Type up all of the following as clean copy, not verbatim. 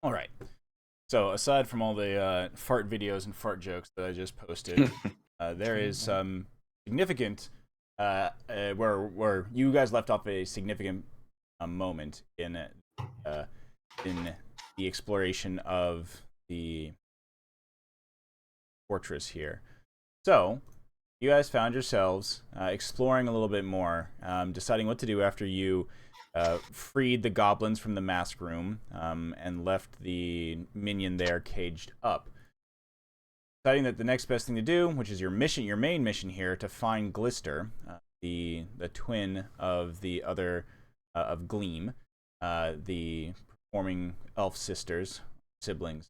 All right. So aside from all the fart videos and fart jokes that I just posted, there is some significant where you guys left off a significant moment in the exploration of the fortress here. So you guys found yourselves exploring a little bit more, deciding what to do after you freed the goblins from the mask room and left the minion there caged up. Deciding that the next best thing to do, which is your main mission here, to find Glister, the twin of the other of Gleam, the performing elf siblings.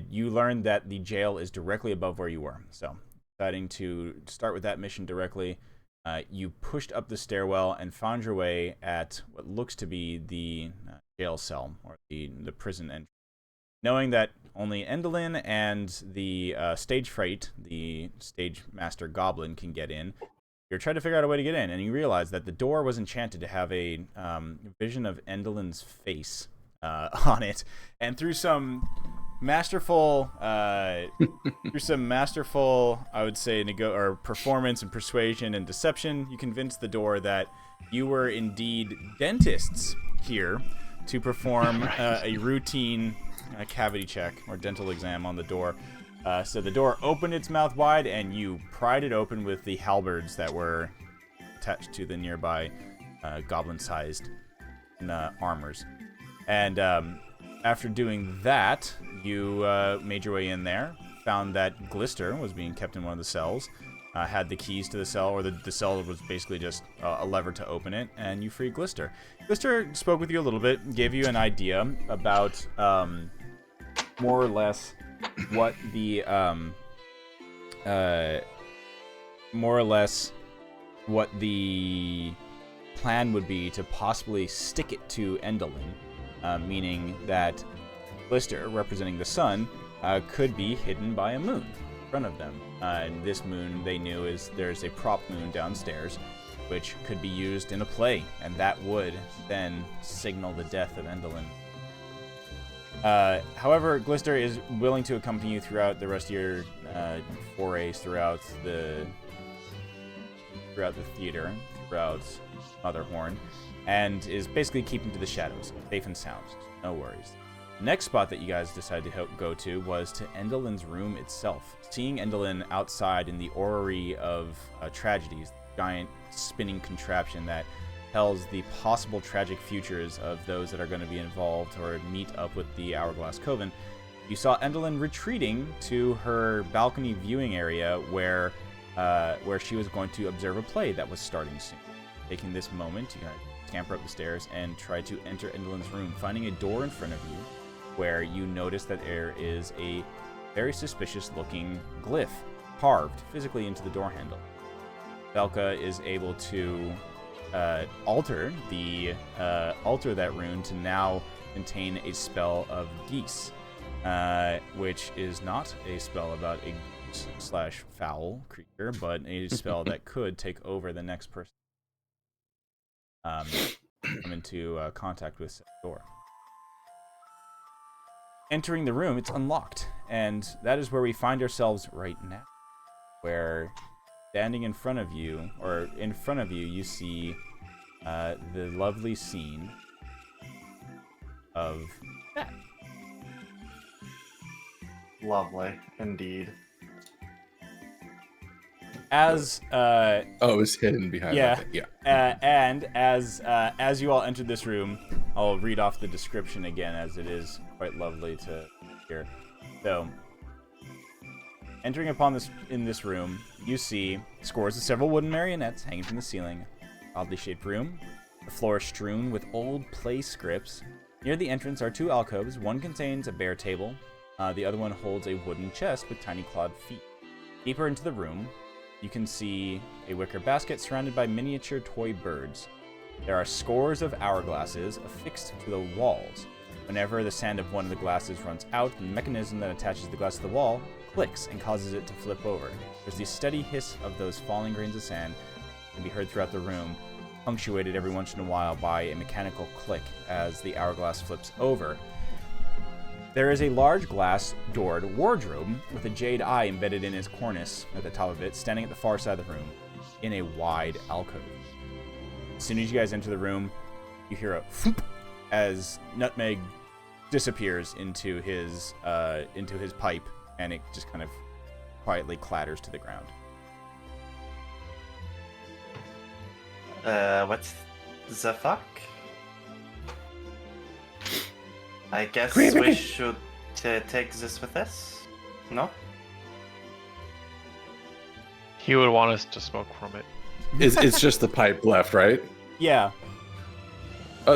You learned that the jail is directly above where you were, so deciding to start with that mission directly. You pushed up the stairwell and found your way at what looks to be the jail cell, or the prison entrance. Knowing that only Endolin and the stage fright, the stage master goblin, can get in, you're trying to figure out a way to get in, and you realize that the door was enchanted to have a vision of Endolin's face on it, and through some masterful, I would say, performance and persuasion and deception, you convinced the door that you were indeed dentists here to perform a routine cavity check or dental exam on the door. So the door opened its mouth wide, and you pried it open with the halberds that were attached to the nearby goblin-sized armors. And after doing that, you made your way in there, found that Glister was being kept in one of the cells, had the keys to the cell, or the cell was basically just a lever to open it, and you freed Glister. Glister spoke with you a little bit, gave you an idea about more or less what the plan would be to possibly stick it to Endolin, meaning that Glister, representing the sun, could be hidden by a moon in front of them. And this moon, they knew, there's a prop moon downstairs, which could be used in a play, and that would then signal the death of Endolin. However, Glister is willing to accompany you throughout the rest of your forays throughout the theater, throughout Motherhorn, and is basically keeping to the shadows, safe and sound. No worries. Next spot that you guys decided to go to was to Endolin's room itself. Seeing Endolin outside in the orrery of tragedies, giant spinning contraption that tells the possible tragic futures of those that are going to be involved or meet up with the Hourglass Coven, you saw Endolin retreating to her balcony viewing area where she was going to observe a play that was starting soon. Taking this moment, you guys scamper up the stairs and try to enter Endolin's room, finding a door in front of you where you notice that there is a very suspicious-looking glyph carved physically into the door handle. Velka is able to alter that rune to now contain a spell of geese, which is not a spell about a goose/fowl creature, but a spell that could take over the next person come into contact with said door. Entering the room, it's unlocked, and that is where we find ourselves right now, where standing in front of you, you see the lovely scene of that. Lovely, indeed. As it's hidden behind that. Yeah. And as you all entered this room, I'll read off the description again, as it is quite lovely to hear. So, entering upon this room, you see scores of several wooden marionettes hanging from the ceiling. Oddly shaped room. The floor is strewn with old play scripts. Near the entrance are two alcoves. One contains a bare table. The other one holds a wooden chest with tiny clawed feet. Deeper into the room, you can see a wicker basket surrounded by miniature toy birds. There are scores of hourglasses affixed to the walls. Whenever the sand of one of the glasses runs out, the mechanism that attaches the glass to the wall clicks and causes it to flip over. There's the steady hiss of those falling grains of sand that can be heard throughout the room, punctuated every once in a while by a mechanical click as the hourglass flips over. There is a large glass-doored wardrobe with a jade eye embedded in its cornice at the top of it, standing at the far side of the room in a wide alcove. As soon as you guys enter the room, you hear a thump as Nutmeg disappears into his pipe, and it just kind of quietly clatters to the ground. What the fuck? I guess we should take this with us? No? He would want us to smoke from it. It's just the pipe left, right? Yeah.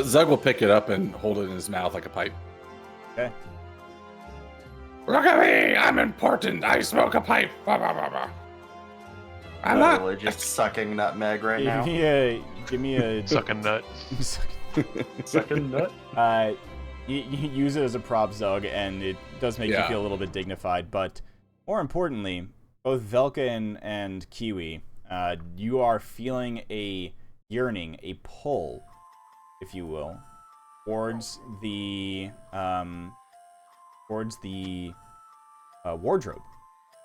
Zug will pick it up and hold it in his mouth like a pipe. Okay. Look at me! I'm important. I smoke a pipe. Blah, blah, blah, blah. I'm Literally not just sucking Nutmeg right now. Give me a Sucking nut. Sucking nut? You use it as a prop, Zug, and it does make you feel a little bit dignified. But more importantly, both Velka and Kiwi, you are feeling a yearning, a pull, if you will, towards the wardrobe,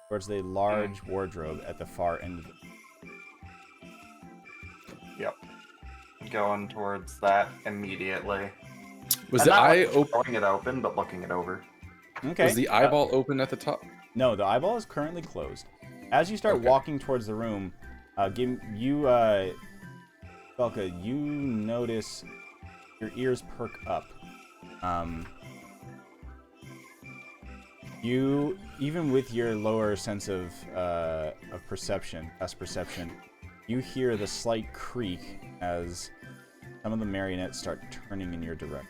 towards the large wardrobe at the far end of the Yep. Going towards that immediately. Was the eye open? Throwing it open, but looking it over. Okay. Was the eyeball open at the top? No, the eyeball is currently closed. As you start walking towards the room, Velka, you notice your ears perk up. You, even with your lower sense of perception, you hear the slight creak as some of the marionettes start turning in your direction.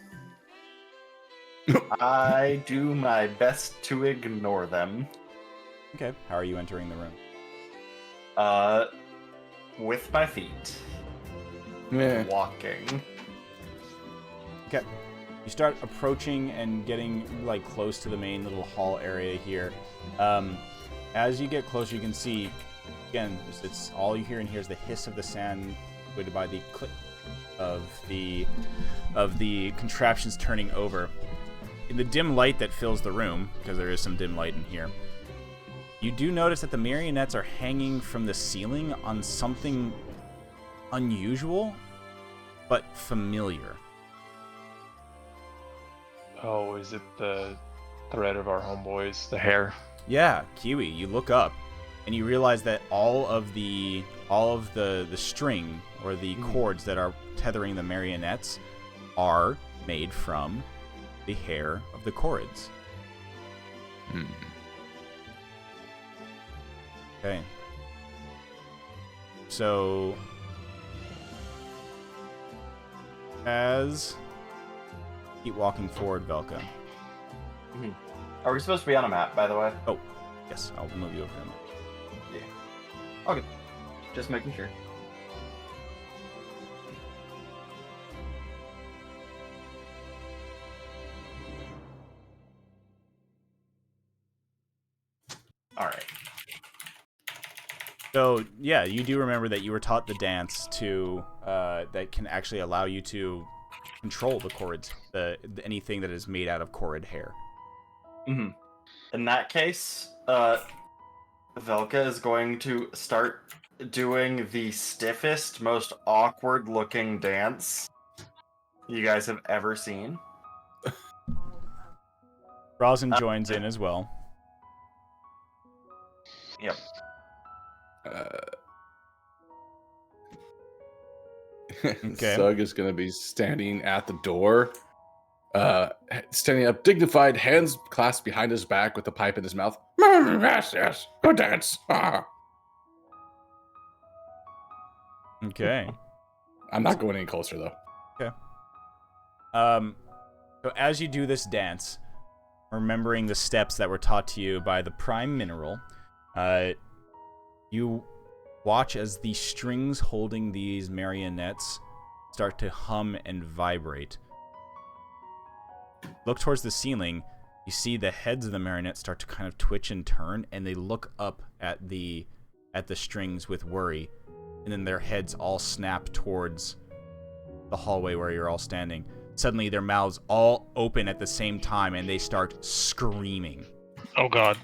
I do my best to ignore them. Okay, how are you entering the room? With my feet. Walking. Okay. You start approaching and getting like close to the main little hall area here. As you get closer, you can see, again, it's all you hear in here is the hiss of the sand, created by the click of the contraptions turning over. In the dim light that fills the room, because there is some dim light in here, you do notice that the marionettes are hanging from the ceiling on something unusual, but familiar. Oh, is it the thread of our homeboys, the hair? Yeah, Kiwi, you look up and you realize that all of the string or the cords that are tethering the marionettes are made from the hair of the Corrids. Okay. So as keep walking forward, Velka. Are we supposed to be on a map, by the way? Oh, yes, I'll move you over to him. Yeah. Okay. Just making sure. All right. So, yeah, you do remember that you were taught the dance to that can actually allow you to control the Corrids, anything that is made out of Corrid hair. Mm-hmm. In that case, Velka is going to start doing the stiffest, most awkward-looking dance you guys have ever seen. Rosin joins in as well. Yep. Okay. Sug is going to be standing at the door, standing up, dignified, hands clasped behind his back with the pipe in his mouth. Yes, yes, go dance. Okay. I'm not going any closer, though. Okay. So as you do this dance, remembering the steps that were taught to you by the Prime Mineral, you watch as the strings holding these marionettes start to hum and vibrate. Look towards the ceiling. You see the heads of the marionettes start to kind of twitch and turn, and they look up at the strings with worry, and then their heads all snap towards the hallway where you're all standing. suddenly their mouths all open at the same time, and they start screaming. Oh god.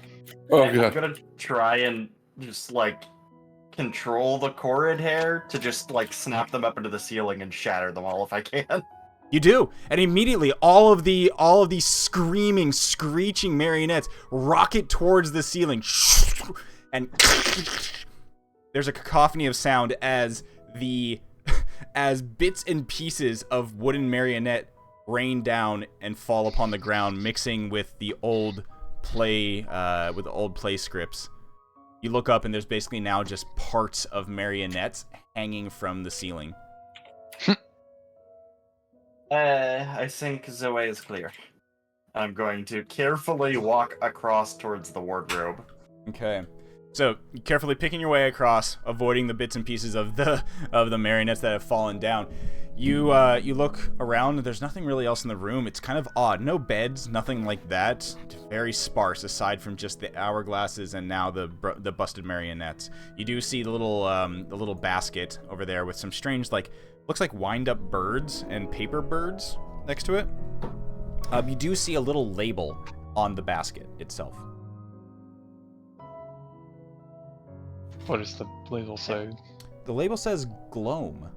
Oh I'm god. gonna try and just like control the Corrid hair to just like snap them up into the ceiling and shatter them all if I can. You do, and immediately all of these screaming, screeching marionettes rocket towards the ceiling, and there's a cacophony of sound as bits and pieces of wooden marionette rain down and fall upon the ground, mixing with the old play scripts. You look up and there's basically now just parts of marionettes hanging from the ceiling. I think the way is clear. I'm going to carefully walk across towards the wardrobe. Okay. So, carefully picking your way across, avoiding the bits and pieces of the marionettes that have fallen down. You look around, there's nothing really else in the room. It's kind of odd. No beds, nothing like that. Very sparse, aside from just the hourglasses and now the busted marionettes. You do see the little basket over there with some strange, like, looks like wind-up birds and paper birds next to it. You do see a little label on the basket itself. What does the label say? The label says Gloam.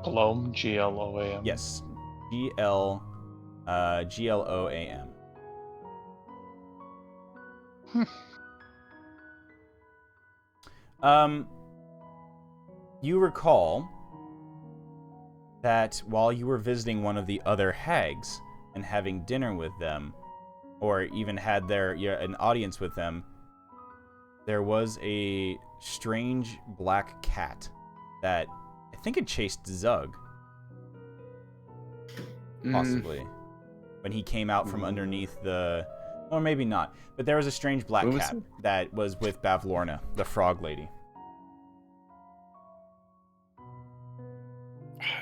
Gloam, Gloam. Yes, Gloam. You recall that while you were visiting one of the other hags and having dinner with them, or even had an audience with them, there was a strange black cat that I think it chased Zug. Possibly. When he came out from underneath or maybe not. But there was a strange black cat that was with Bavlorna, the frog lady.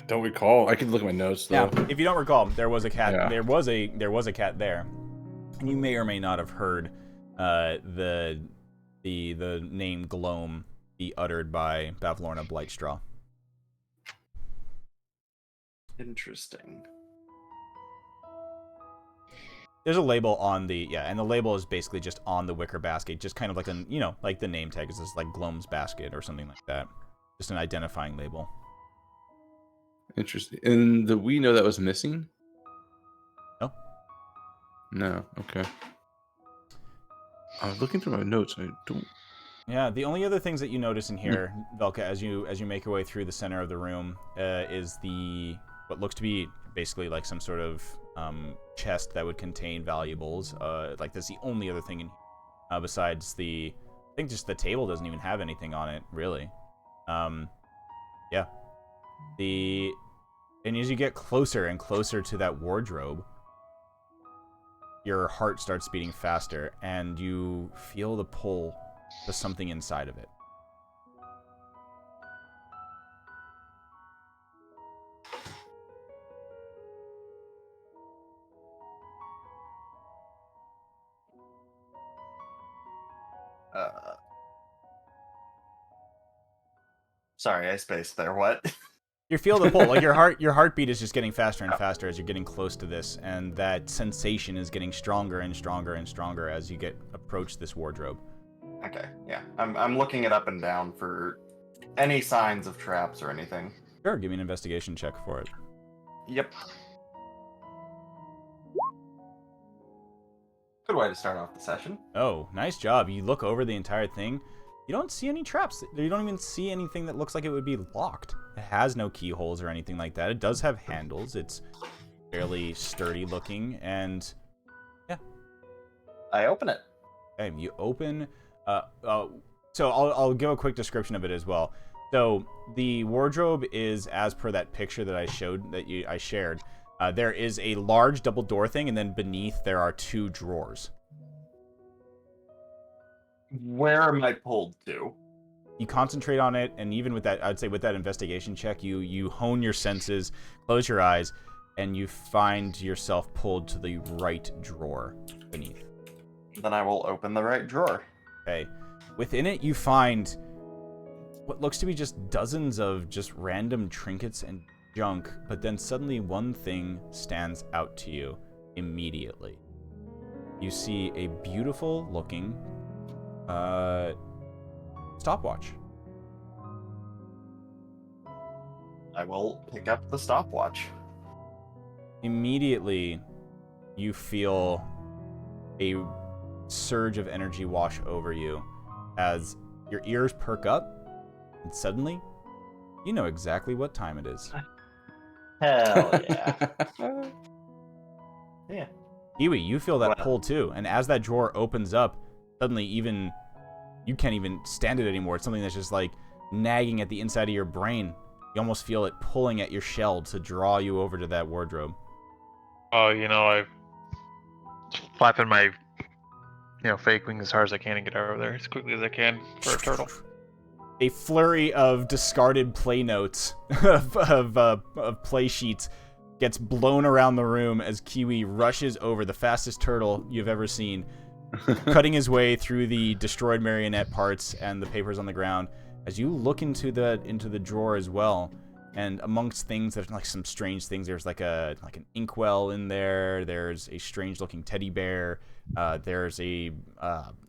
Don't recall. I can look at my notes though. Yeah, if you don't recall, there was a cat. Yeah. There was a cat there. And you may or may not have heard the name Gloam be uttered by Bavlorna Blightstraw. Interesting. There's a label on and the label is basically just on the wicker basket, just kind of like like the name tag is just like Gloam's basket or something like that. Just an identifying label. Interesting. And we know that was missing? No. No. Okay. I was looking through my notes. I don't. Yeah, the only other things that you notice in here, Velka, as you make your way through the center of the room, is what looks to be basically like some sort of chest that would contain valuables. Like that's the only other thing in here, besides I think just the table doesn't even have anything on it, really. Yeah. And as you get closer and closer to that wardrobe, your heart starts beating faster, and you feel the pull to something inside of it. Sorry, I spaced there. What? You feel the pull, like your heartbeat is just getting faster and faster as you're getting close to this, and that sensation is getting stronger and stronger and stronger as you approach this wardrobe. Okay, yeah. I'm looking it up and down for any signs of traps or anything. Sure, give me an investigation check for it. Yep. Good way to start off the session. Oh, nice job. You look over the entire thing. You don't see any traps. You don't even see anything that looks like it would be locked. It has no keyholes or anything like that. It does have handles. It's fairly sturdy looking, and yeah. I open it. Okay, you open. So I'll give a quick description of it as well. So the wardrobe is as per that picture that I showed I shared. There is a large double door thing, and then beneath there are 2 drawers. Where am I pulled to? You concentrate on it, and even with that, I'd say with that investigation check, you hone your senses, close your eyes, and you find yourself pulled to the right drawer beneath. Then I will open the right drawer. Okay. Within it, you find what looks to be just dozens of just random trinkets and junk, but then suddenly one thing stands out to you immediately. You see a beautiful looking stopwatch. I will pick up the stopwatch. Immediately, you feel a surge of energy wash over you as your ears perk up, and suddenly, you know exactly what time it is. Hell yeah. Yeah. Kiwi, you feel that Wow. pull too, and as that drawer opens up, suddenly even you can't even stand it anymore. It's something that's just like nagging at the inside of your brain. You almost feel it pulling at your shell to draw you over to that wardrobe. Oh, I'm flapping my, fake wings as hard as I can and get over there as quickly as I can for a turtle. A flurry of discarded play notes of play sheets gets blown around the room as Kiwi rushes over, the fastest turtle you've ever seen, cutting his way through the destroyed marionette parts and the papers on the ground. As you look into the drawer as well, and amongst things that are like some strange things, there's like an inkwell in there. There's a strange looking teddy bear. There's a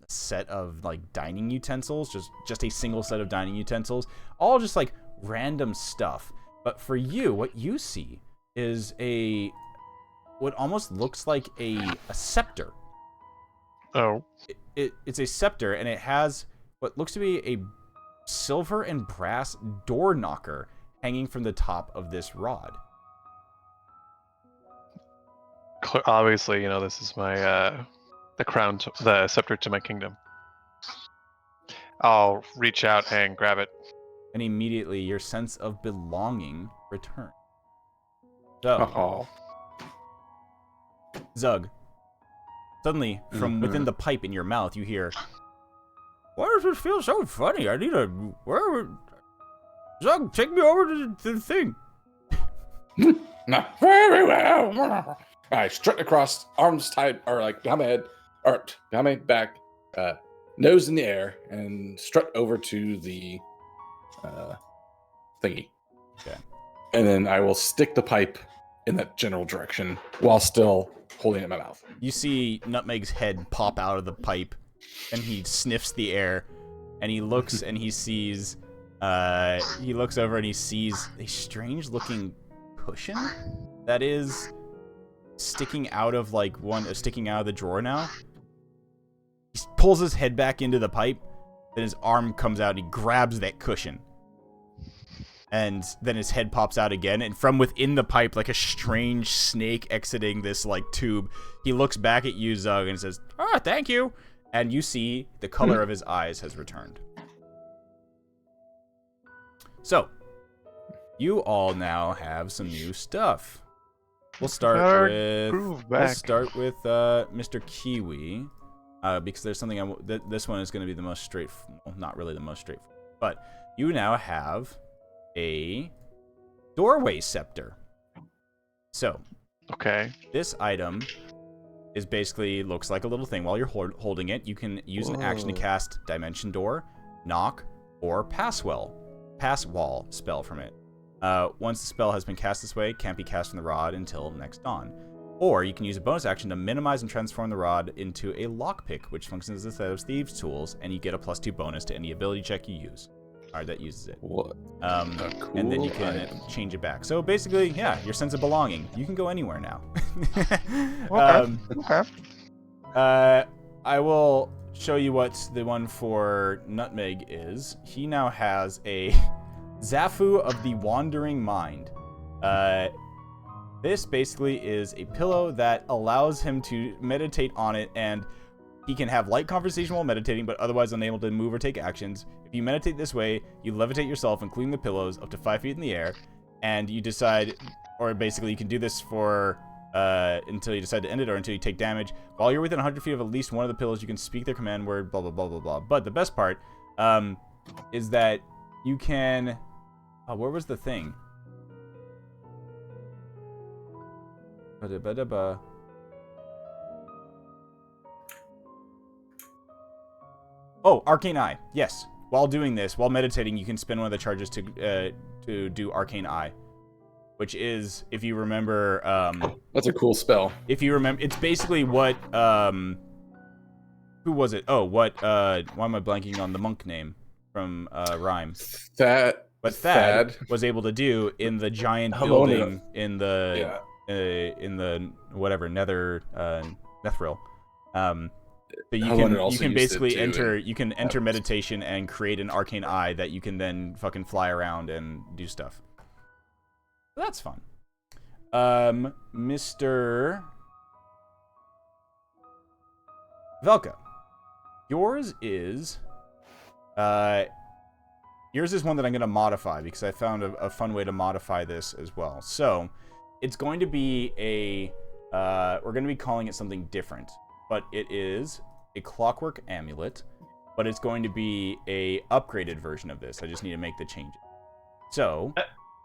set of like dining utensils, just a single set of dining utensils, all just like random stuff. But for you, what you see is what almost looks like a scepter. Oh. It's a scepter, and it has what looks to be a silver and brass door knocker hanging from the top of this rod. Obviously, this is my the crown, the scepter to my kingdom. I'll reach out and grab it. And immediately your sense of belonging returns. So, Oh. Zug, suddenly from within the pipe in your mouth, you hear, "Why does this feel so funny? I need Zug, take me over to the thing." Very well. I strut across, arms tied, or like behind my head, or behind my back, nose in the air, and strut over to the thingy. Okay. And then I will stick the pipe in that general direction while still holding it in my mouth. You see Nutmeg's head pop out of the pipe, and he sniffs the air, and he looks and he sees, he looks over and he sees a strange-looking cushion that is sticking out of sticking out of the drawer now. He pulls his head back into the pipe, then his arm comes out and he grabs that cushion. And then his head pops out again, and from within the pipe, like a strange snake exiting this like tube, he looks back at you, Zug, and says, "Thank you." And you see the color of his eyes has returned. So, you all now have some new stuff. We'll start with Mr. Kiwi, because there's something this one is going to be the most not really the most straightforward, but you now have a doorway scepter. So, Okay. this item is basically looks like a little thing. While you're holding it, you can use an action to cast Dimension Door, Knock, or Pass Wall spell from it. Once the spell has been cast this way, it can't be cast from the rod until next dawn. Or you can use a bonus action to minimize and transform the rod into a lockpick, which functions as a set of thieves' tools, and you get a +2 bonus to any ability check you use. Or that uses it. What? Cool, and then you can change it back. So basically, yeah, your sense of belonging. You can go anywhere now. Okay. I will show you what the one for Nutmeg is. He now has a Zafu of the Wandering Mind. This basically is a pillow that allows him to meditate on it, and he can have light conversation while meditating, but otherwise unable to move or take actions. If you meditate this way, you levitate yourself, including the pillows, up to 5 feet in the air, and you decide, or basically you can do this for until you decide to end it, or until you take damage. While you're within 100 feet of at least one of the pillows, you can speak their command word, blah, blah, blah, blah, blah. But the best part is that you can... Oh, where was the thing? Oh, Arcane Eye. Yes. While doing this, while meditating, you can spend one of the charges to do Arcane Eye. which is, if you remember, That's a cool spell. if you remember, it's basically what who was it? Oh, what why am I blanking on the monk name from Rhyme? What Thad was able to do in the giant building in the whatever Nethril. So you can basically enter meditation and create an arcane eye that you can then fucking fly around and do stuff. So that's fun. Mr. Velka, yours is one that I'm going to modify because I found a fun way to modify this as well. So it's going to be we're going to be calling it something different, but it is a clockwork amulet, but it's going to be a upgraded version of this. I just need to make the changes. So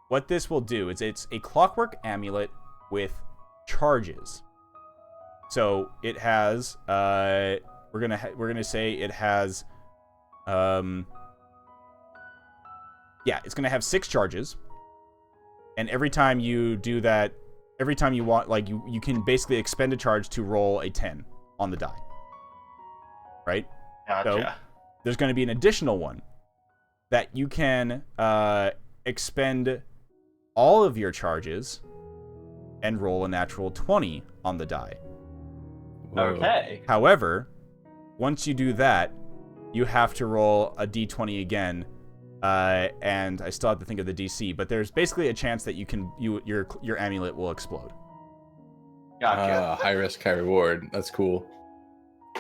what this will do is it's a clockwork amulet with charges. So it has we're gonna say it has it's gonna have 6 charges, and every time you do that, every time you want, like, you can basically expend a charge to roll a 10 on the die, right? Gotcha. So there's going to be an additional one that you can expend all of your charges and roll a natural 20 on the die. Okay. However, once you do that, you have to roll a d20 again, and I still have to think of the DC, but there's basically a chance that your amulet will explode. Gotcha. High risk, high reward. That's cool.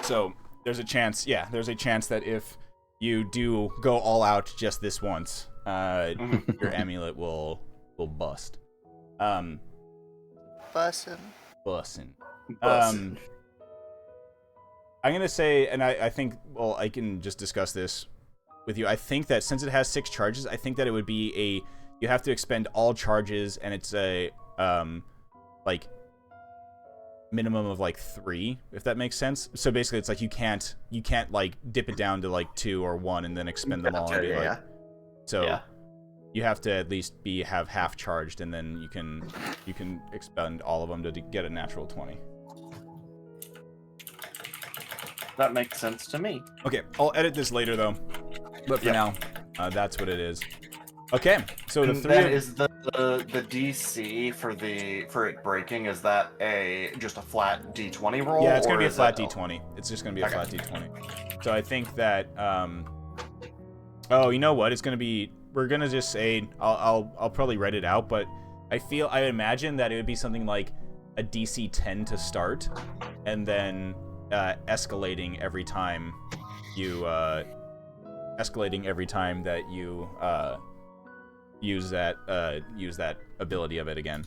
So there's a chance that if you do go all out just this once, your amulet will bust. Bussin'. I'm gonna say, and I think, well, I can just discuss this with you. I think that since it has 6 charges, I think that it would be you have to expend all charges, and it's a like minimum of like 3, if that makes sense. So basically, it's like you can't like dip it down to like 2 or 1 and then expend them all. And be like, so you have to at least have half charged, and then you can expend all of them to get a natural 20. That makes sense to me. Okay, I'll edit this later though. But for now, that's what it is. Okay, so the 3 then is the DC for it breaking, is that just a flat D20 roll? Yeah, it's gonna be a flat D20. It's just gonna be a flat D20. So I think that oh, you know what? It's gonna be, we're gonna just say, I'll probably write it out, but I imagine that it would be something like a DC 10 to start, and then escalating every time that you use that ability of it again.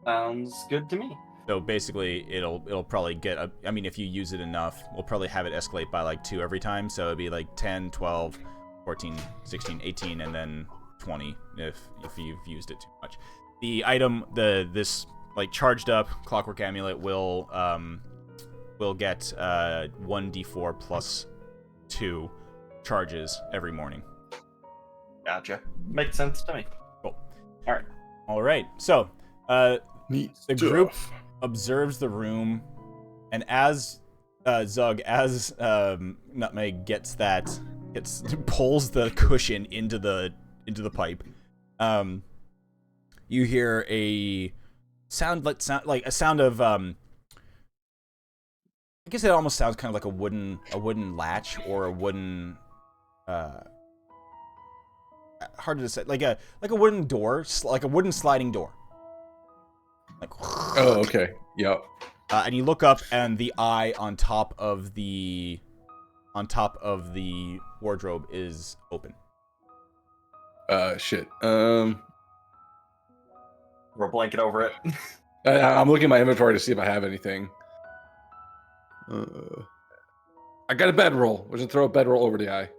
Sounds good to me. So basically, it'll probably get I mean, if you use it enough, we'll probably have it escalate by like 2 every time. So it'd be like 10, 12, 14, 16, 18, and then 20 if you've used it too much. The item, this like charged up clockwork amulet will get 1d4 plus 2 charges every morning. Gotcha. Makes sense to me. Cool. All right. So Neat the stuff. group observes the room, and as Nutmeg pulls the cushion into the pipe, you hear a sound like a sound of I guess it almost sounds kind of like a wooden latch or a wooden hard to say, like a wooden door, like a wooden sliding door. Like, oh, okay. Yep. And you look up, and the eye on top of the wardrobe is open. Shit. Roll a blanket over it. I'm looking at my inventory to see if I have anything. I got a bedroll. We'll just throw a bedroll over the eye.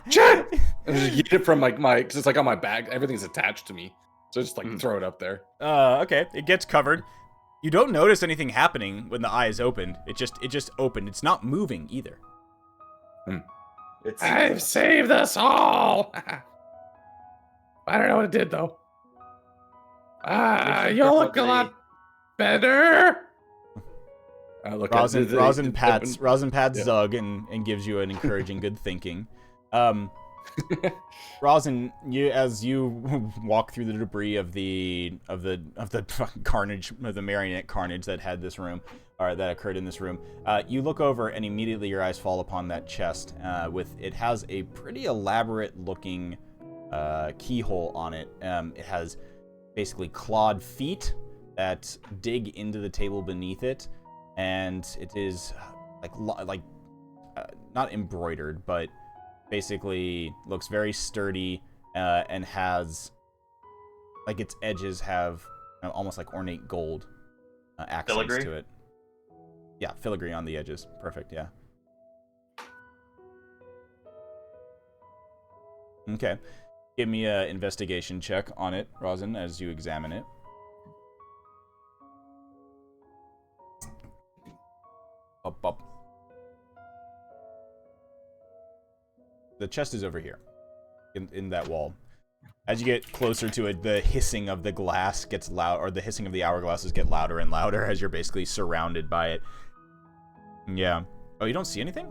Shit! And just get it from like because it's like on my back. Everything's attached to me, so just like throw it up there. Okay. It gets covered. You don't notice anything happening when the eye is opened. It just opened. It's not moving either. I've saved us all. I don't know what it did though. should You look a probably- lot better. Look Rosin pats Yeah. Zug and gives you an encouraging good thinking. Rosin, as you walk through the debris of the fucking carnage, of the marionette carnage that had this room, or that occurred in this room, you look over and immediately your eyes fall upon that chest. It has a pretty elaborate looking keyhole on it. It has basically clawed feet that dig into the table beneath it, and it is not embroidered, but basically looks very sturdy, and has, like, its edges have almost like ornate gold accents Filigree? to it. Yeah, filigree on the edges. Perfect, yeah. Okay. Give me an investigation check on it, Rosin, as you examine it. Up. The chest is over here, in that wall. As you get closer to it, the hissing of the glass gets loud, or the hissing of the hourglasses get louder and louder as you're basically surrounded by it. Yeah. Oh, you don't see anything?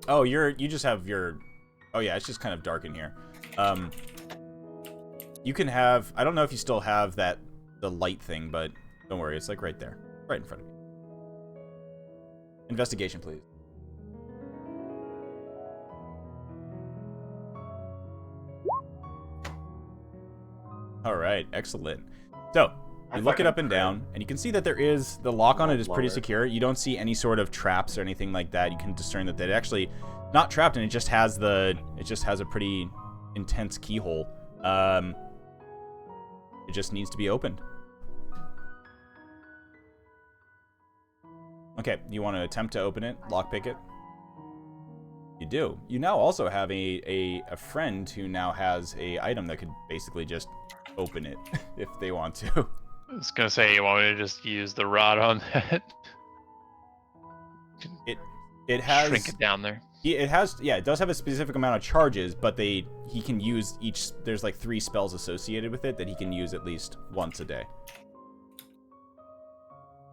Oh, you just have your... Oh yeah, it's just kind of dark in here. You can have... I don't know if you still have the light thing, but don't worry, it's like right there. Right in front of you. Investigation, please. Alright, excellent. So, you look it up and down, and you can see that there is... The lock on it is pretty secure. You don't see any sort of traps or anything like that. You can discern that it actually... Not trapped, and it just has a pretty intense keyhole. It just needs to be opened. Okay, you want to attempt to open it, lockpick it? You do. You now also have a friend who now has a item that could basically just open it if they want to. I was gonna say, you want me to just use the rod on that? It has shrink it down there. It does have a specific amount of charges, but he can use each. There's like 3 spells associated with it that he can use at least once a day.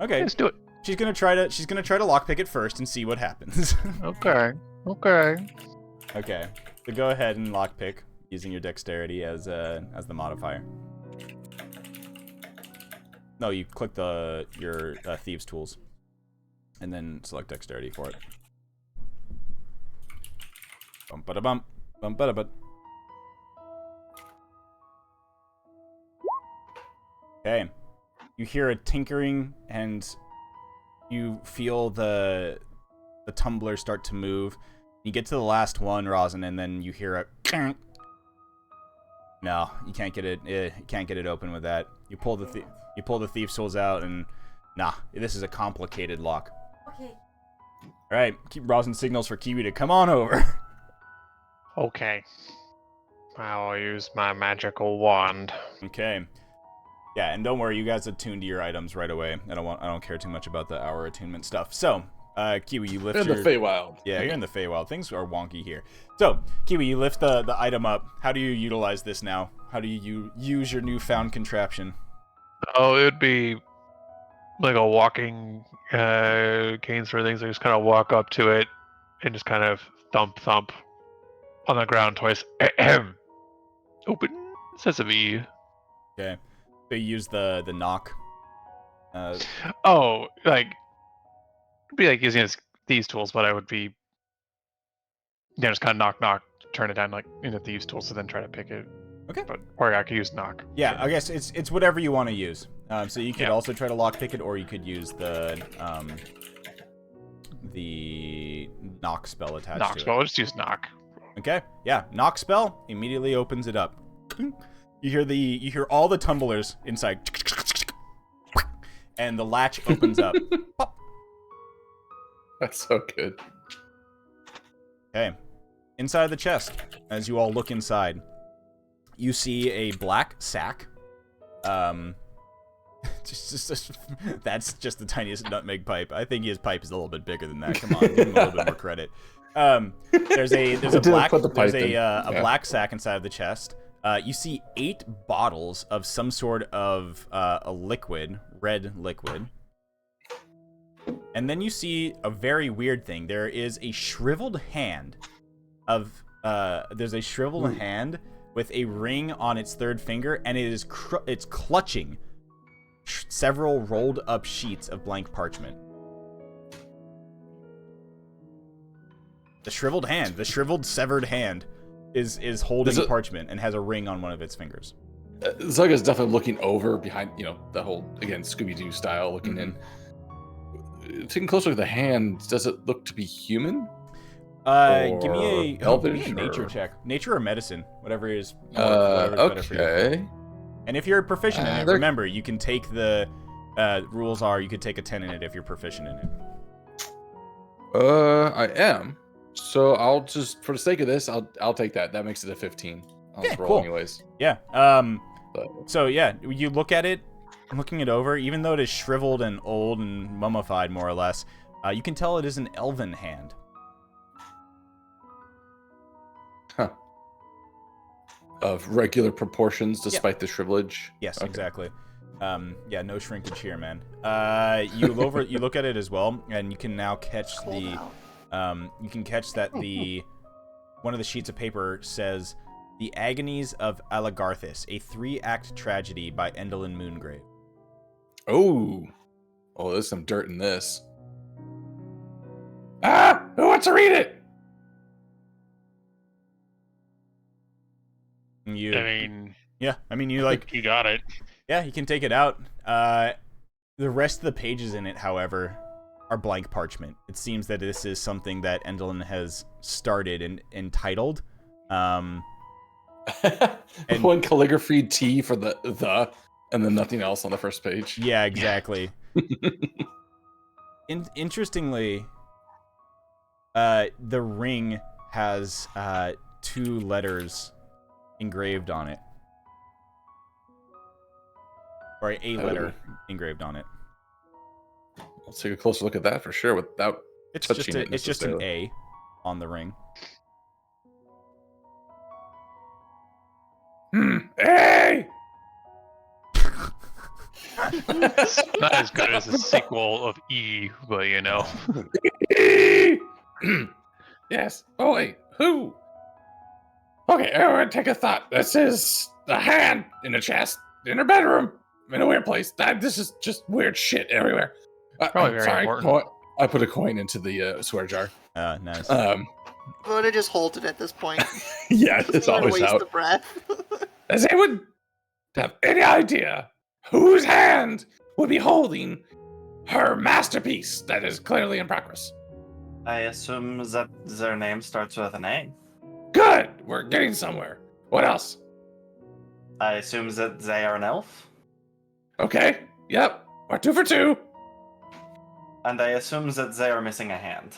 Okay, Let's do it. she's gonna try to lockpick it first and see what happens. Okay. Okay, so go ahead and lockpick using your dexterity as the modifier. No, you click your thieves tools, and then select dexterity for it. Bum ba da bum ba da. Okay, you hear a tinkering, and you feel the tumbler start to move. You get to the last one, Rosin, and then you hear a... No, you can't get it. You can't get it open with that. You pull the thief's tools out, and nah, this is a complicated lock. Okay. All right, Rosin signals for Kiwi to come on over. Okay. I'll use my magical wand. Okay. Yeah, and don't worry, you guys attune to your items right away. I don't care too much about the hour attunement stuff. So, Kiwi, you lift In the Feywild. Yeah, you're in the Feywild. Things are wonky here. So, Kiwi, you lift the item up. How do you utilize this now? How do you use your newfound contraption? Oh, it would be like a walking cane sort of thing. So you just kind of walk up to it and just kind of thump on the ground twice. Open sesame. Okay. So you use the knock. Oh, like it'd be like using these tools, but I would be just kind of knock, turn it down like into these tools, and then try to pick it. Okay. But or I could use knock. Yeah, I guess it's whatever you want to use. So you could Yeah. also try to lockpick it, or you could use the knock spell attached Knock to spell. it. I'll just use knock. Okay. Yeah, knock spell immediately opens it up. You hear all the tumblers inside, and the latch opens up. Pop. That's so good. Okay. Inside the chest, as you all look inside, you see a black sack. That's just the tiniest nutmeg pipe. I think his pipe is a little bit bigger than that. Come on, give him a little bit more credit. There's a Didn't black put the there's pipe in. a Yeah. black sack inside of the chest. You see 8 bottles of some sort of a liquid, red liquid. And then you see a very weird thing. There is a shriveled hand of there's a shriveled hand with a ring on its 3rd finger, and it's clutching several rolled up sheets of blank parchment. The shriveled hand, the shriveled severed hand is holding parchment and has a ring on one of its fingers. Zugga's definitely looking over behind, the whole, again, Scooby-Doo style looking in. Taking a closer look at the hand, does it look to be human? Give me a elvish nature or- check. Nature or medicine, whatever is whatever's better for you. Okay. And if you're proficient in it, they're- remember, you can take the rules are you could take a 10 in it if you're proficient in it. I am. So I'll just, for the sake of this, I'll take that. That makes it a 15. I'll just roll cool. anyways. Yeah. But So yeah, you look at it, looking it over, even though it is shriveled and old and mummified more or less, you can tell it is an elven hand. of regular proportions despite the shrivelage. Yes, Okay. exactly. Yeah, no shrinkage here, man. You look at it as well, and you can now catch the you can catch that the one of the sheets of paper says The Agonies of Alagarthus, a 3-act tragedy by Endlin Moongrave. Oh, there's some dirt in this. Who wants to read it? You, I mean, you like, you got it. yeah, you can take it out. The rest of the pages in it, however, are blank parchment. It seems that this is something that Endlin has started and entitled. And One calligraphy T for the, and then nothing else on the first page. yeah, exactly. Interestingly, the ring has 2 letters engraved on it. Or a letter engraved on it. Let's take a closer look at that for sure without It's touching it just an necessarily. A on the ring. Hey! Not as good as the sequel of E, but you know. Yes. Oh wait, who? Okay, everyone take a thought. This is a hand in a chest in her bedroom in a weird place. This is just weird shit everywhere. Probably very important. I put a coin into the swear jar. Nice. I'm gonna just hold it at this point. Yeah, it's Don't always waste out. the breath. Does anyone have any idea whose hand would be holding her masterpiece that is clearly in progress? I assume that their name starts with an A. Good! We're getting somewhere. What else? I assume that they are an elf. Okay. Yep. We're 2 for 2. And I assume that they are missing a hand.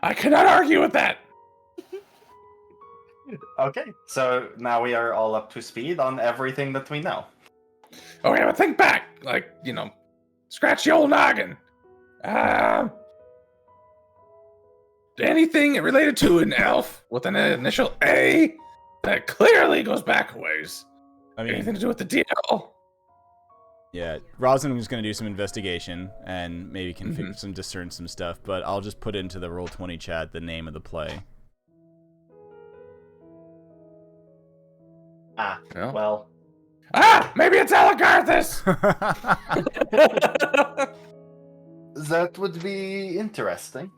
I cannot argue with that. Okay, so now we are all up to speed on everything that we know. Okay, but think back. Like, scratch the old noggin. Anything related to an elf with an initial A that clearly goes back a ways. I mean, Anything to do with the DL? yeah, Rosin was going to do some investigation and maybe can discern some stuff, but I'll just put into the Roll20 chat the name of the play. Ah, Yeah. well, Maybe it's Alagarthus! that would be interesting.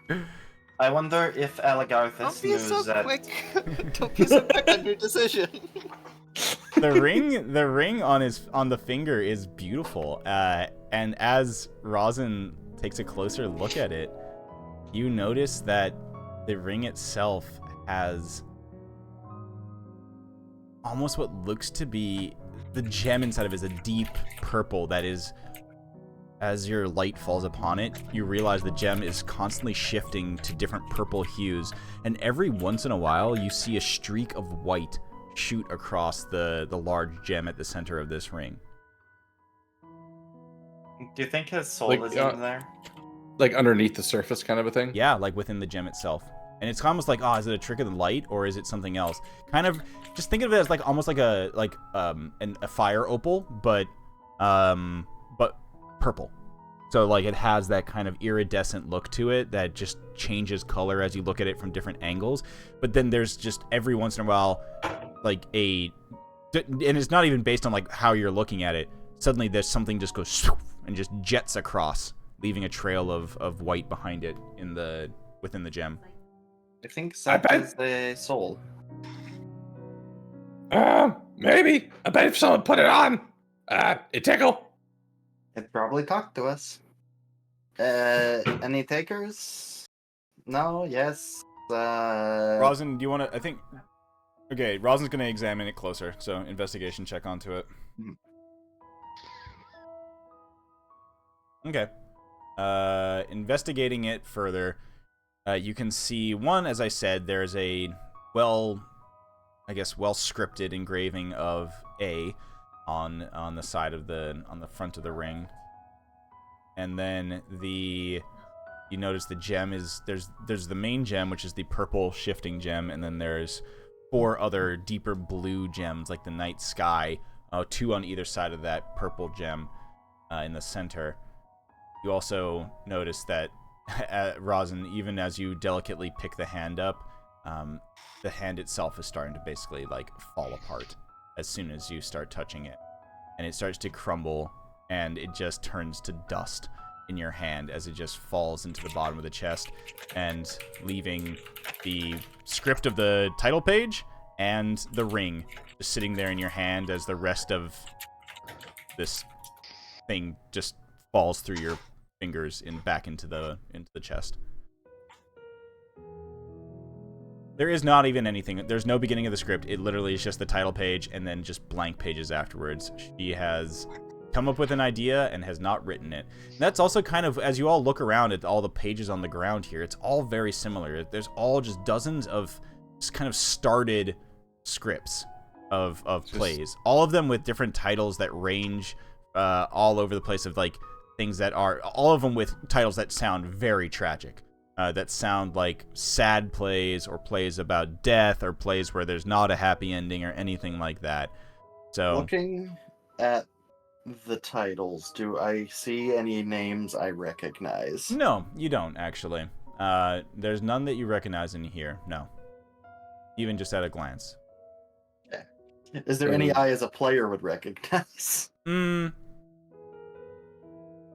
I wonder if Alagarthus Don't be knew so that. quick. Don't be so quick on your decision. The ring on the finger is beautiful, and as Rosin takes a closer look at it, you notice that the ring itself has almost what looks to be the gem inside of it is a deep purple that is, as your light falls upon it, you realize the gem is constantly shifting to different purple hues, and every once in a while you see a streak of white shoot across the large gem at the center of this ring. Do you think his soul Like, is in there? Like underneath the surface kind of a thing? Yeah, like within the gem itself. And it's almost like, oh, is it a trick of the light or is it something else? Kind of, just think of it as like almost like a fire opal, but purple. So like it has that kind of iridescent look to it that just changes color as you look at it from different angles. But then there's just every once in a while, like and it's not even based on like how you're looking at it. Suddenly there's something just goes and just jets across, leaving a trail of white behind it within the gem. I think I that bet- is a soul. Maybe. I bet if someone put it on, it tickle. It probably talked to us. Any takers? No? Yes? Rosin, do you want to? I think. Okay, Rosin's going to examine it closer, so investigation check onto it. Okay. Investigating it further, you can see one, as I said, there's a well-scripted engraving of A on the side of on the front of the ring. And then you notice the gem is there's the main gem, which is the purple shifting gem, and then there's 4 other deeper blue gems like the night sky, 2 on either side of that purple gem in the center. You also notice that Rosin, even as you delicately pick the hand up, the hand itself is starting to basically like fall apart as soon as you start touching it, and it starts to crumble, and it just turns to dust in your hand as it just falls into the bottom of the chest, and leaving the script of the title page and the ring just sitting there in your hand as the rest of this thing just falls through your fingers back into the chest. There is not even anything. There's no beginning of the script. It literally is just the title page and then just blank pages afterwards. She has come up with an idea and has not written it. And that's also kind of, as you all look around at all the pages on the ground here, it's all very similar. There's all just dozens of just kind of started scripts of plays. All of them with different titles that range all over the place, of like things that are, all of them with titles that sound very tragic. That sound like sad plays or plays about death or plays where there's not a happy ending or anything like that. So Looking at the titles, do I see any names I recognize? no, you don't actually. There's none that you recognize in here. No, even just at a glance. Is there any I as a player would recognize?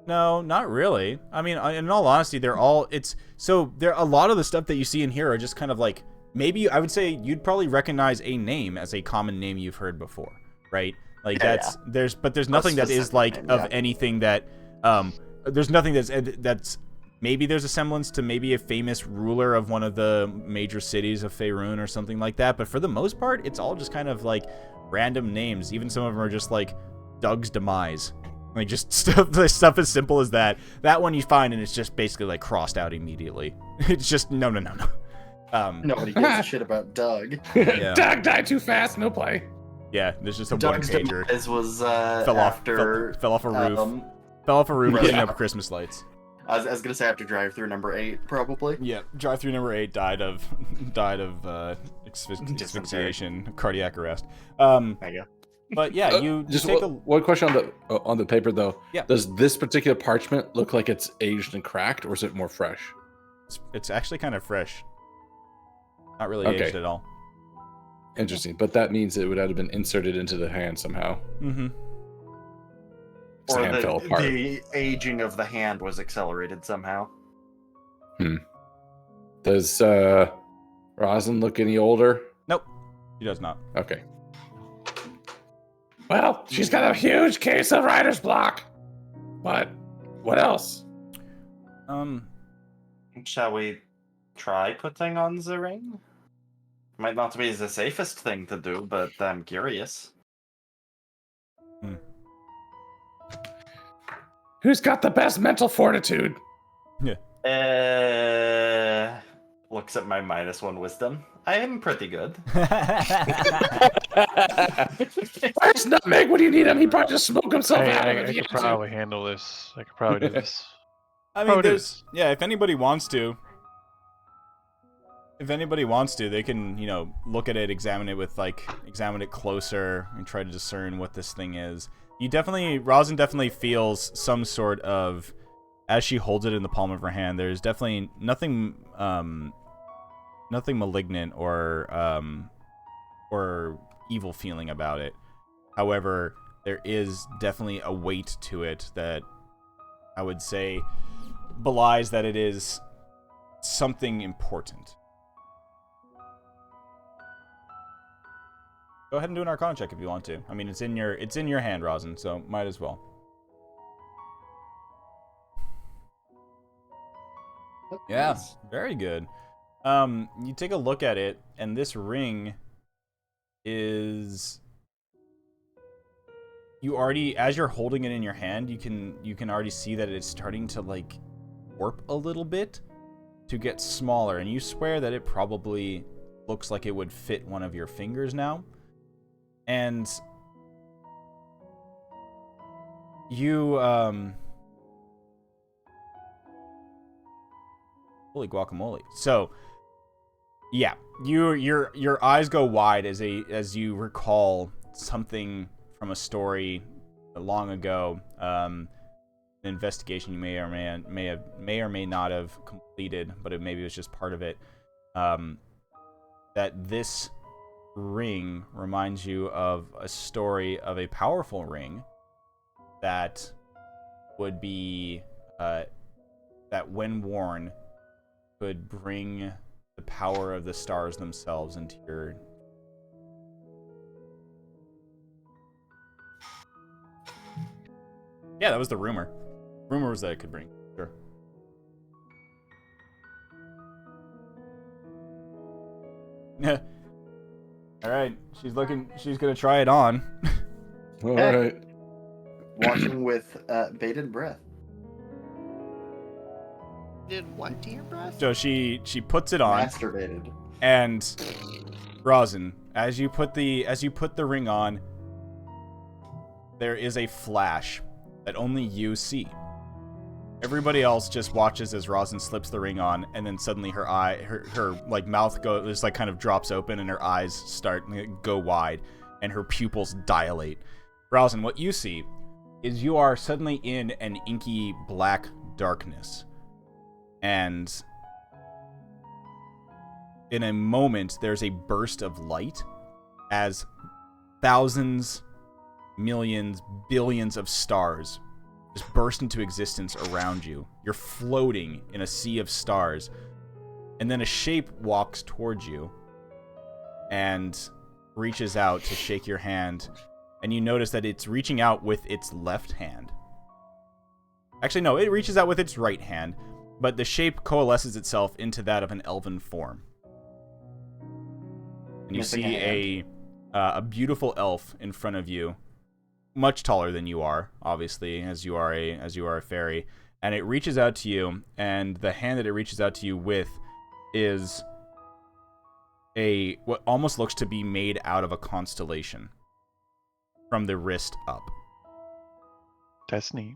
No, not really. I mean, in all honesty, a lot of the stuff that you see in here are just kind of like, maybe I would say you'd probably recognize a name as a common name you've heard before, right? Like there's nothing that is like of anything that, there's nothing that's maybe there's a semblance to maybe a famous ruler of one of the major cities of Faerun or something like that. But for the most part, it's all just kind of like random names. Even some of them are just like Doug's demise. Like just stuff as simple as that. That one you find and it's just basically like crossed out immediately. It's just no. Nobody gives a shit about Doug. Yeah. Doug died too fast, no play. Yeah, there's just a Doug's one-pager. demise was Fell off a roof. Fell off a roof putting up Christmas lights. I was gonna say after drive-through number 8, probably. Yeah, drive-through number 8 died of asphyxiation, cardiac arrest. There you go. But yeah, you just take one question on the paper though. Yeah. Does this particular parchment look like it's aged and cracked, or is it more fresh? It's actually kind of fresh. Not really Okay. aged at all. Interesting, but that means it would have been inserted into the hand somehow. Mm-hmm. The hand fell apart. the aging of the hand was accelerated somehow. Does Rosin look any older? Nope, he does not. Okay. Well, she's got a huge case of writer's block. But what else? Shall we try putting on the ring? Might not be the safest thing to do, but I'm curious. Who's got the best mental fortitude? Looks at my -1 wisdom. I am pretty good. Where's Nutmeg when you need him? He probably just smoked himself out of I it. could probably handle this. I could probably do this. I how mean, it there's is. yeah. If anybody wants to, they can look at it, examine it closer, and try to discern what this thing is. Rosin definitely feels some sort of, as she holds it in the palm of her hand. There's definitely nothing malignant or evil feeling about it. However, there is definitely a weight to it that I would say belies that it is something important. Go ahead and do an Arcana check if you want to. I mean, it's in your hand, Rosin, so might as well. Yeah, very good. You take a look at it, and this ring is... as you're holding it in your hand, you can already see that it's starting to like warp a little bit to get smaller, and you swear that it probably looks like it would fit one of your fingers now. And you holy guacamole. So yeah, your eyes go wide as you recall something from a story long ago, an investigation you may or may not have completed, but maybe it was just part of it. That this ring reminds you of a story of a powerful ring that would be that when worn could bring the power of the stars themselves into your... Yeah, that was the rumor. Rumor was that it could bring. Sure. All right, she's gonna try it on. All right. Watching with bated breath. Did what to your breath? So she puts it on, Masturbated. and Rosin, as you put the ring on, there is a flash that only you see. Everybody else just watches as Rosin slips the ring on, and then suddenly her like mouth just like kind of drops open, and her eyes start go wide, and her pupils dilate. Rosin, what you see is you are suddenly in an inky black darkness, and in a moment there's a burst of light as thousands, millions, billions of stars just burst into existence around you. You're floating in a sea of stars. And then a shape walks towards you and reaches out to shake your hand. And you notice that it's reaching out with its left hand. Actually, no, it reaches out with its right hand. But the shape coalesces itself into that of an elven form. And you Missing see a beautiful elf in front of you, much taller than you are, obviously, as you are a fairy, and it reaches out to you, and the hand that it reaches out to you with is what almost looks to be made out of a constellation from the wrist up. That's neat.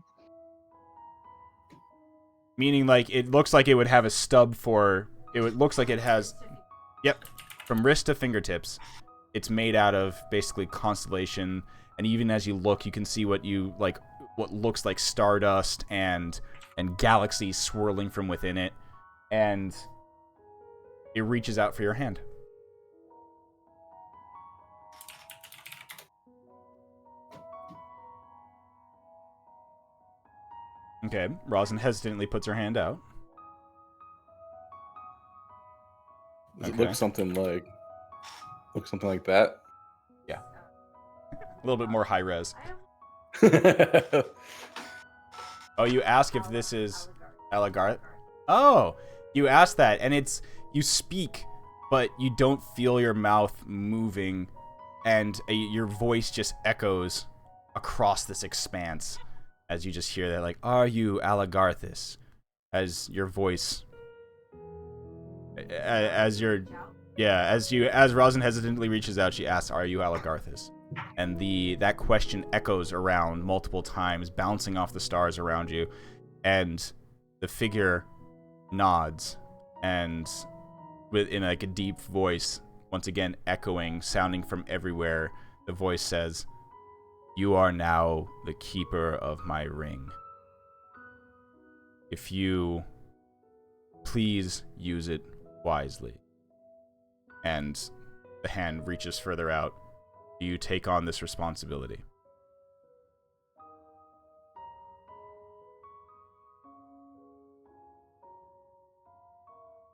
Meaning, like, it looks like it would have a stub for... looks like it has... Yep. From wrist to fingertips. It's made out of, basically, constellation. And even as you look, you can see what looks like stardust and galaxies swirling from within it. And it reaches out for your hand. Okay, Rosin hesitantly puts her hand out. Does it Okay. look something like that? Yeah. A little bit more high res. Oh, you ask if this is Alagarth? Oh, you ask that, and you speak, but you don't feel your mouth moving, and your voice just echoes across this expanse as you just hear that, like, "Are you Alagarthus?" As your voice, as Rosin hesitantly reaches out, she asks, "Are you Alagarthus?" And that question echoes around multiple times, bouncing off the stars around you, and the figure nods, and in like a deep voice, once again echoing, sounding from everywhere, the voice says, "You are now the keeper of my ring. If you please use it wisely." And the hand reaches further out. Do you take on this responsibility?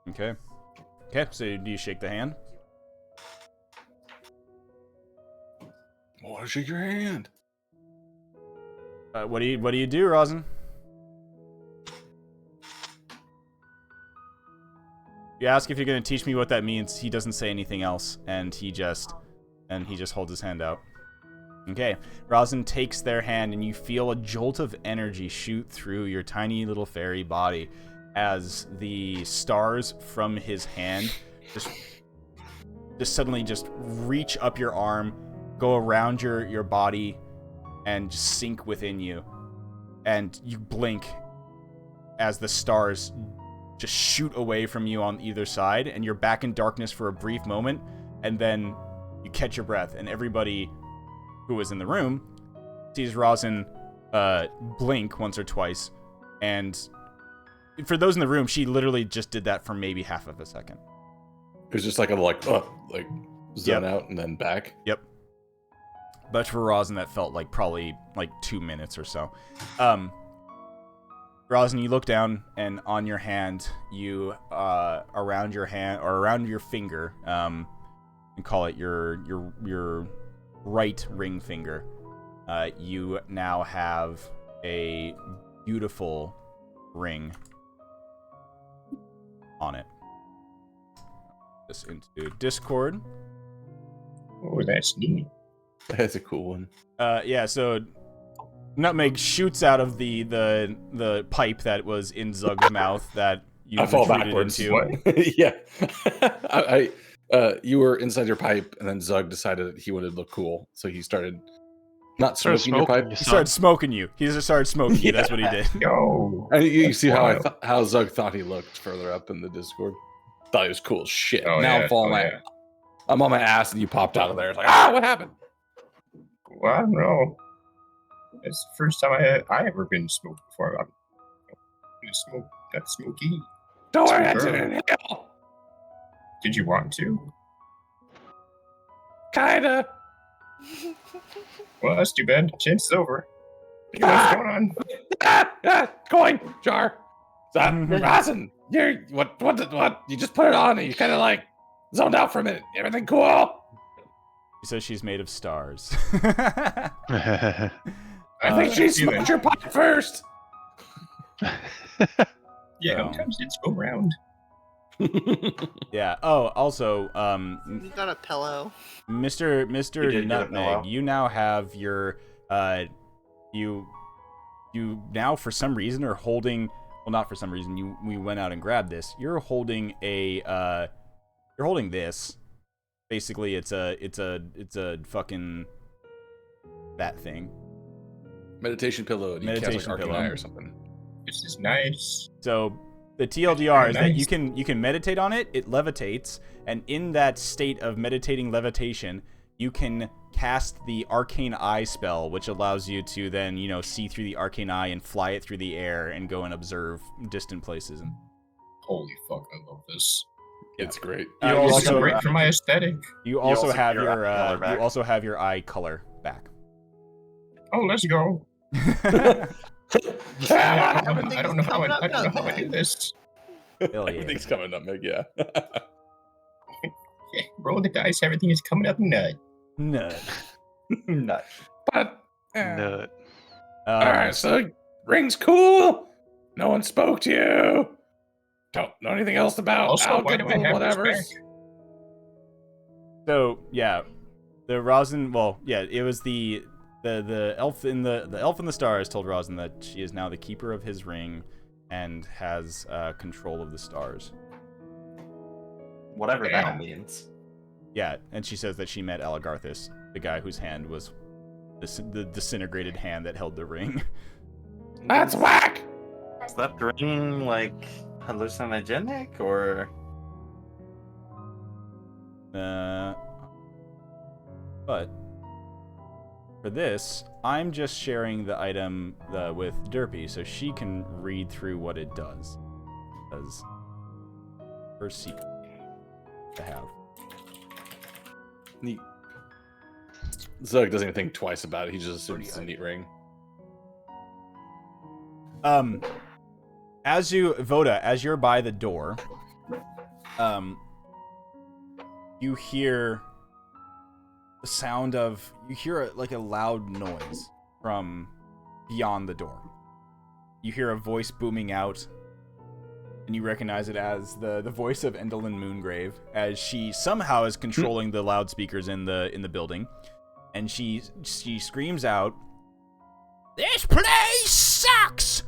Okay. Okay, so do you shake the hand? I want to shake your hand. What do you do, Rosin? You ask if you're going to teach me what that means. He doesn't say anything else, and he just holds his hand out. Okay, Rosin takes their hand, and you feel a jolt of energy shoot through your tiny little fairy body as the stars from his hand just suddenly just reach up your arm, go around your body, and just sink within you. And you blink as the stars just shoot away from you on either side, and you're back in darkness for a brief moment, and then you catch your breath, and everybody who was in the room sees Rosin blink once or twice, and for those in the room, she literally just did that for maybe half of a second. It was just like zone out and then back. Yep. But for Rosin, that felt like probably like 2 minutes or so. Rosin, you look down, and on your hand, you around your hand or around your finger, and call it your right ring finger. You now have a beautiful ring on it. This into Discord. Oh, that's neat. That's a cool one. Yeah, so Nutmeg shoots out of the pipe that was in Zug's mouth that you I fall retreated backwards. into. Yeah. You were inside your pipe, and then Zug decided that he wanted to look cool, so he started not Started smoking your pipe. smoking you, He son. started smoking you. He just started smoking you. That's what he did. Yo. And you see how Wow. how Zug thought he looked further up in the Discord. Thought he was cool as shit. Oh, now yeah. I'm falling Oh, my, yeah. I'm on my ass, and you popped out of there. It's like, what happened? Well, I don't know. It's the first time I ever been smoked before. I'm gonna smoke that smoky. Don't worry, Sure. I didn't inhale. Did you want to? Kinda. Well, that's too bad. Chance is over. Hey, what's going on? Coin jar. Rosin, what? You just put it on, and you kind of like zoned out for a minute. Everything cool? She says she's made of stars. I think she smoked your pipe first. Yeah, Oh. sometimes it's go round. Yeah. Oh, also, You got a pillow. Mr. You did get a pillow. Nutmeg, you now have your you now for some reason are holding, well, not for some reason, we went out and grabbed this. You're holding you're holding this. Basically, it's a fucking that thing. Meditation pillow. And you Meditation cast, like, pillow. Arcane Eye or something. This is nice. So the TLDR is that Nice. you can meditate on it. It levitates, and in that state of meditating levitation, you can cast the Arcane Eye spell, which allows you to then see through the Arcane Eye and fly it through the air and go and observe distant places. And Holy fuck, I love this. Yeah. It's great. You This is also- great for my aesthetic. you also also have get your eye color back. you also have your eye color back. Oh, let's go. Ah, I don't know how I do this. Hell yeah. Everything's coming up, Meg. Yeah. Yeah, roll the dice, everything is coming up nut. Nut. Nut. But Nut. all right, so ring's cool. No one spoke to you. Don't know anything else about Also, why do I have whatever. this back? So yeah, the Rosin. Well, yeah, it was the elf in the elf in the stars told Rosin that she is now the keeper of his ring and has control of the stars. Whatever Yeah. that means. Yeah, and she says that she met Alagarthus, the guy whose hand was the disintegrated hand that held the ring. That's whack. Is that ring like hallucinogenic or? But for this, I'm just sharing the item with Derpy so she can read through what it does. Because her secret to have. Neat. Zug doesn't even think twice about it. He just assumes it's a neat ring. As you're by the door, you hear the sound of, like a loud noise from beyond the door. You hear a voice booming out, and you recognize it as the voice of Endalyn Moongrave, as she somehow is controlling the loudspeakers in the building, and she screams out, "This place sucks!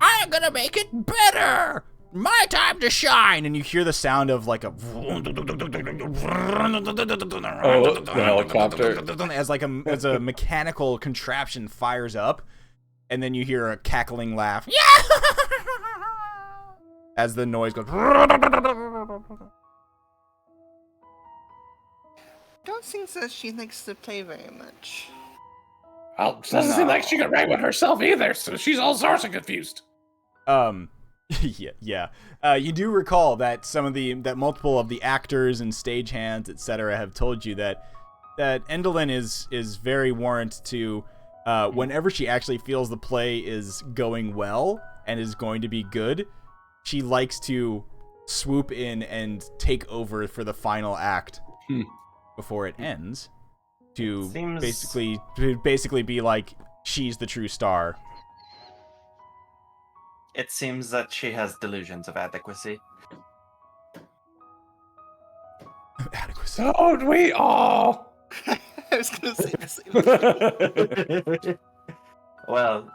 I'm gonna make it better! My time to shine!" And you hear the sound of like a the helicopter. as a mechanical contraption fires up, and then you hear a cackling laugh. As the noise goes. Don't think that she likes to play very much. Well, it doesn't seem like she can write one herself either, so she's all sorts of confused. Yeah. You do recall that multiple of the actors and stagehands, etc., have told you that Endalyn is very warrant to, whenever she actually feels the play is going well and is going to be good, she likes to swoop in and take over for the final act before it ends, to basically be like, she's the true star. It seems that she has delusions of adequacy. Adequacy. Don't we all? I was gonna say the same. Well,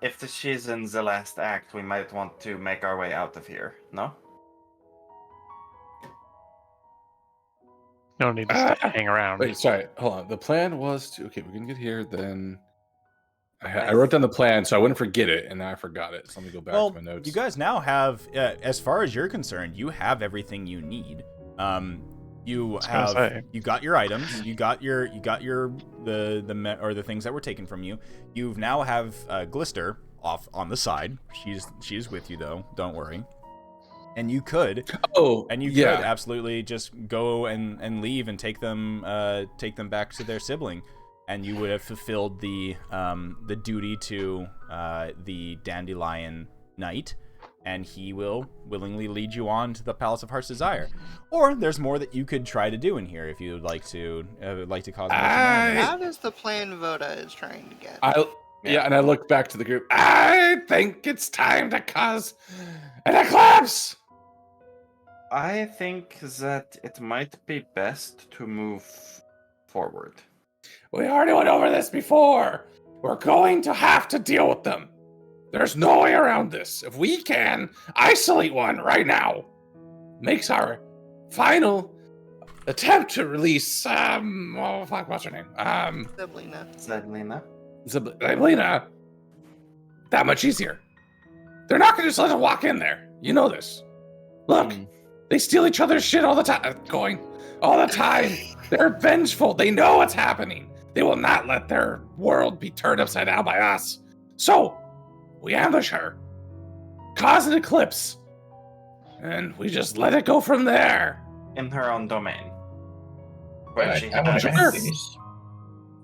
if she's in the last act, we might want to make our way out of here, no? No need to hang around. Wait, sorry. Hold on. The plan was to... Okay, we can get here, then... I wrote down the plan so I wouldn't forget it, and now I forgot it. So let me go back to my notes. You guys now have, as far as you're concerned, you have everything you need. You got your items, you got the things that were taken from you. You now have Glister off on the side. She's with you though. Don't worry. And you could could absolutely just go and leave and take them back to their sibling, and you would have fulfilled the duty to the Dandelion Knight, and he will willingly lead you on to the Palace of Heart's Desire. Or there's more that you could try to do in here if you would like to cause. That is the plan Voda is trying to get. And I look back to the group. I think it's time to cause an eclipse. I think that it might be best to move forward. We already went over this before. We're going to have to deal with them. There's no way around this. If we can isolate one right now, makes our final attempt to release what's her name? Zeblina. That much easier. They're not gonna just let us walk in there. You know this. Look, they steal each other's shit all the time. They're vengeful. They know what's happening. They will not let their world be turned upside down by us. So, we ambush her, cause an eclipse, and we just let it go from there. In her own domain.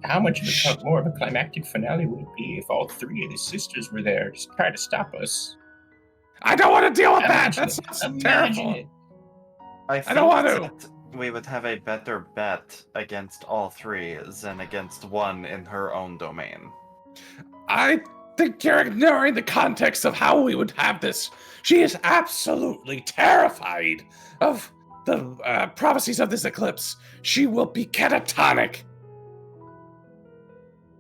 How much more of a climactic finale would it be if all three of the sisters were there to try to stop us? I don't want to deal with that. That's terrible. I don't want to. We would have a better bet against all three than against one in her own domain. I think you're ignoring the context of how we would have this. She is absolutely terrified of the prophecies of this eclipse. She will be catatonic.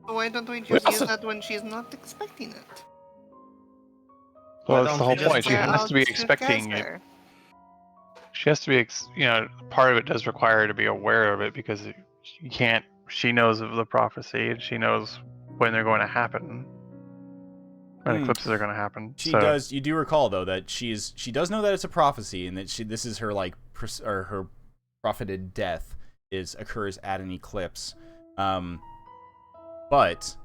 Why don't we just use that when she's not expecting it? Well, that's the whole point. She has to be expecting it. She has to be, part of it does require her to be aware of it, because she knows of the prophecy and she knows when they're going to happen. And eclipses are going to happen. She so. does. You do recall though that she does know that it's a prophecy and that this is her her profited death occurs at an eclipse, but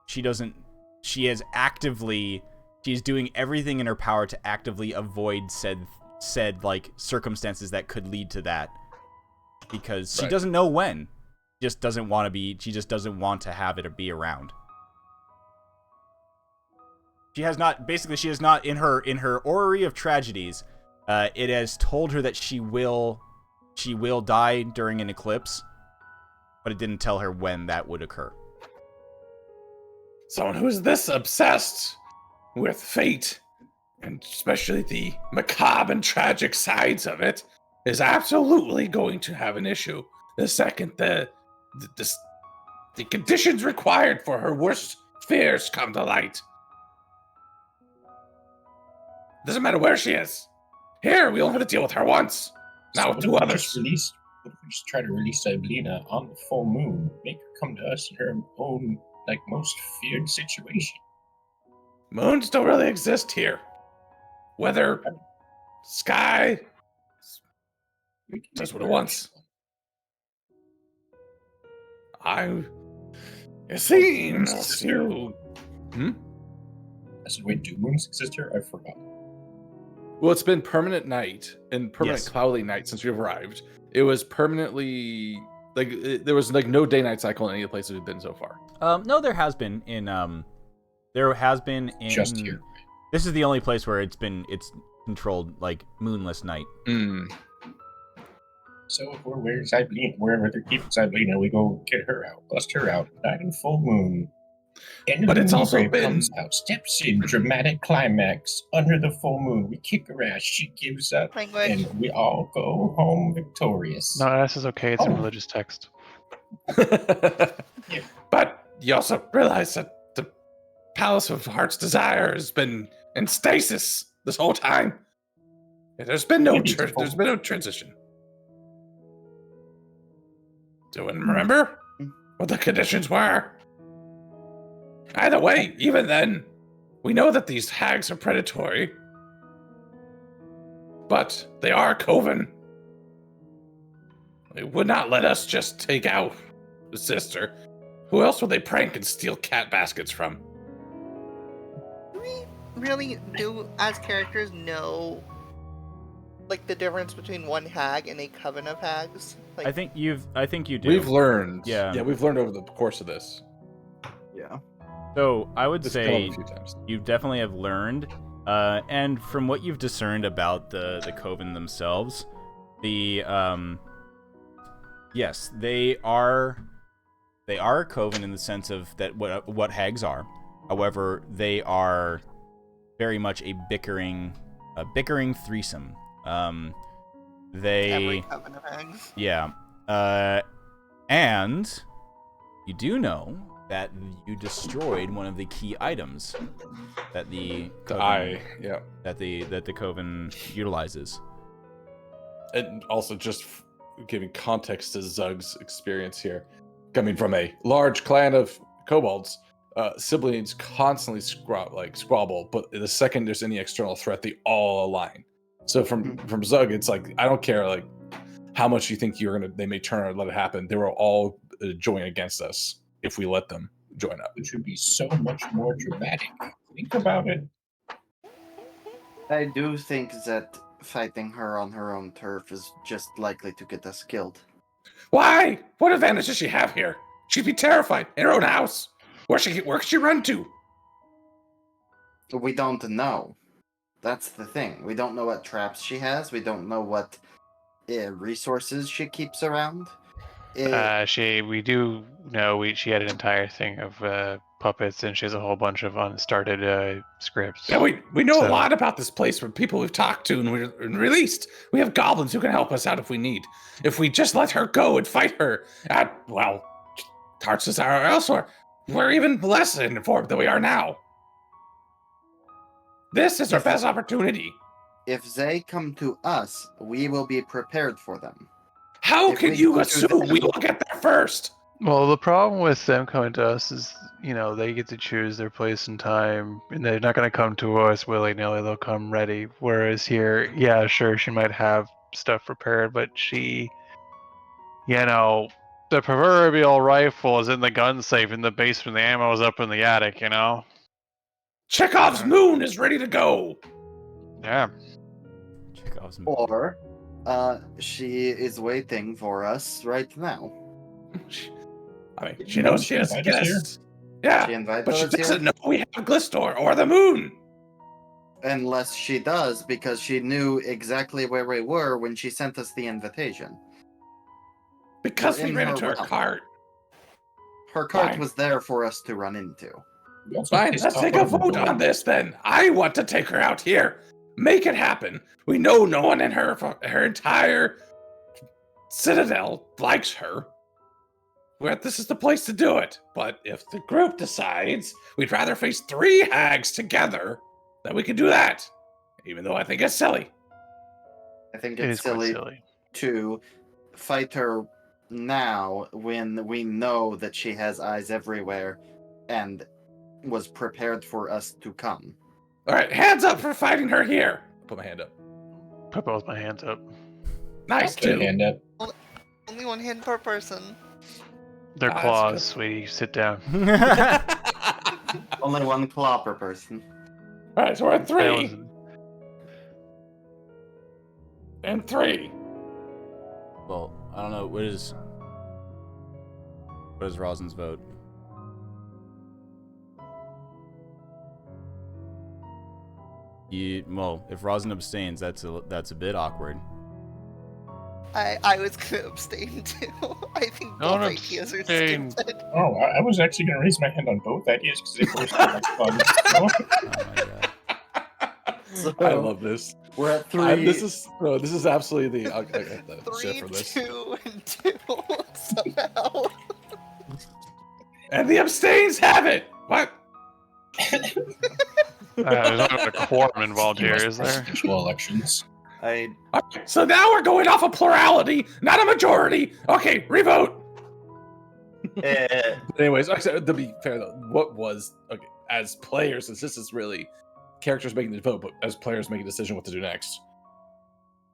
she doesn't. She is actively. She's doing everything in her power to actively avoid said like circumstances that could lead to that, because she doesn't know when. She just doesn't want to be. She just doesn't want to have it or be around. She has not. Basically, she has not in her orrery of tragedies. It has told her that she will die during an eclipse, but it didn't tell her when that would occur. Someone who's this obsessed with fate, and especially the macabre and tragic sides of it, is absolutely going to have an issue the second the conditions required for her worst fears come to light. Doesn't matter where she is. Here, we only have to deal with her once. Now with two others. What if we just try to release Iblina on the full moon? Make her come to us in her own, like, most feared situation. Moons don't really exist here. Weather, sky, just what it wants. It seems you. I said, wait, do moons exist here? I forgot. Well, it's been permanent night and permanent Yes. cloudy night since we've arrived. It was permanently there was like no day-night cycle in any of the places we've been so far. No, there has been in Just here. This is the only place where it's controlled like moonless night. So if we're wherever they're keeping Iblina, we go get her out, bust her out, night and full moon. But it's also Grave been- comes out, steps in, dramatic climax under the full moon. We kick her ass, she gives up, Language. and we all go home victorious. No, this is okay. It's a Oh. religious text. But you also realize that the Palace of Heart's Desire has been in stasis this whole time. There's been no transition. Do you remember what the conditions were? Either way, even then, we know that these hags are predatory. But they are coven. They would not let us just take out the sister. Who else would they prank and steal cat baskets from? Do we really do, as characters, know like the difference between one hag and a coven of hags? Like, I think you do. We've learned. Yeah. we've learned over the course of this. Yeah. So I would It's come say up a few times. you definitely have learned, and from what you've discerned about the coven themselves, yes, they are a coven in the sense of that what hags are. However, they are very much a bickering threesome. every coven of hags. Yeah. And you do know that you destroyed one of the key items that the coven, that the coven utilizes. And also just giving context to Zug's experience here. Coming from a large clan of kobolds, siblings constantly squabble, but the second there's any external threat, they all align. So from Zug, it's like, I don't care like how much you think they may turn or let it happen. They will all join against us if we let them join up. Which would be so much more dramatic. Think about it. I do think that fighting her on her own turf is just likely to get us killed. Why? What advantage does she have here? She'd be terrified in her own house. Where could she run to? We don't know. That's the thing. We don't know what traps she has. We don't know what resources she keeps around. We do know she had an entire thing of puppets, and she has a whole bunch of unstarted scripts. Yeah, we know a So- lot about this place from people we've talked to and we're released. We have goblins who can help us out if we need. If we just let her go and fight her at, well, Heart's Desire or elsewhere, we're even less informed than we are now. This is our best opportunity. If they come to us, we will be prepared for them. How If can we you go to assume them- we will get there first? Well, the problem with them coming to us is they get to choose their place and time, and they're not going to come to us willy-nilly. They'll come ready. Whereas here, yeah, sure, she might have stuff prepared, but she, the proverbial rifle is in the gun safe in the basement. The ammo is up in the attic, Chekhov's moon is ready to go. Yeah. Chekhov's moon. Or, she is waiting for us right now. I mean, she knows she has to get us. Yeah, She invited but she us here? doesn't know we have Glistor or the moon. Unless she does, because she knew exactly where we were when she sent us the invitation. Because We're we in ran her into her realm. cart. Her cart Fine. was there for us to run into. We also Fine, pissed let's off take a our vote board. on this then. I want to take her out here. Make it happen. We know no one in her entire citadel likes her. This is the place to do it. But if the group decides we'd rather face 3 hags together, then we can do that. Even though I think it's silly. I think It it's is quite silly silly. to fight her now when we know that she has eyes everywhere and was prepared for us to come. All right, hands up for fighting her here. Put my hand up. Put both my hands up. Nice, Put a too. hand up. Only one hand per person. They're That's claws, good. sweetie. Sit down. Only one claw per person. All right, so we're at 3. Tails- And 3. Well, I don't know. What is Rosin's vote? If Rosin abstains, that's a bit awkward. I was gonna abstain too. I think both Don't ideas are abstain. stupid. Oh, I was actually going to raise my hand on both ideas because they both sound like fun. So, Oh my god. So I love this. we're at 3. This is absolutely the. I got the shit 3, for this. 2, and 2 somehow. And the abstains have it. What? there's not a quorum involved here, is there? Presidential elections. I Okay, so now we're going off a plurality, not a majority. Okay, revote. Anyways, actually, to be fair though, what was as players, since this is really characters making the vote, but as players making a decision what to do next.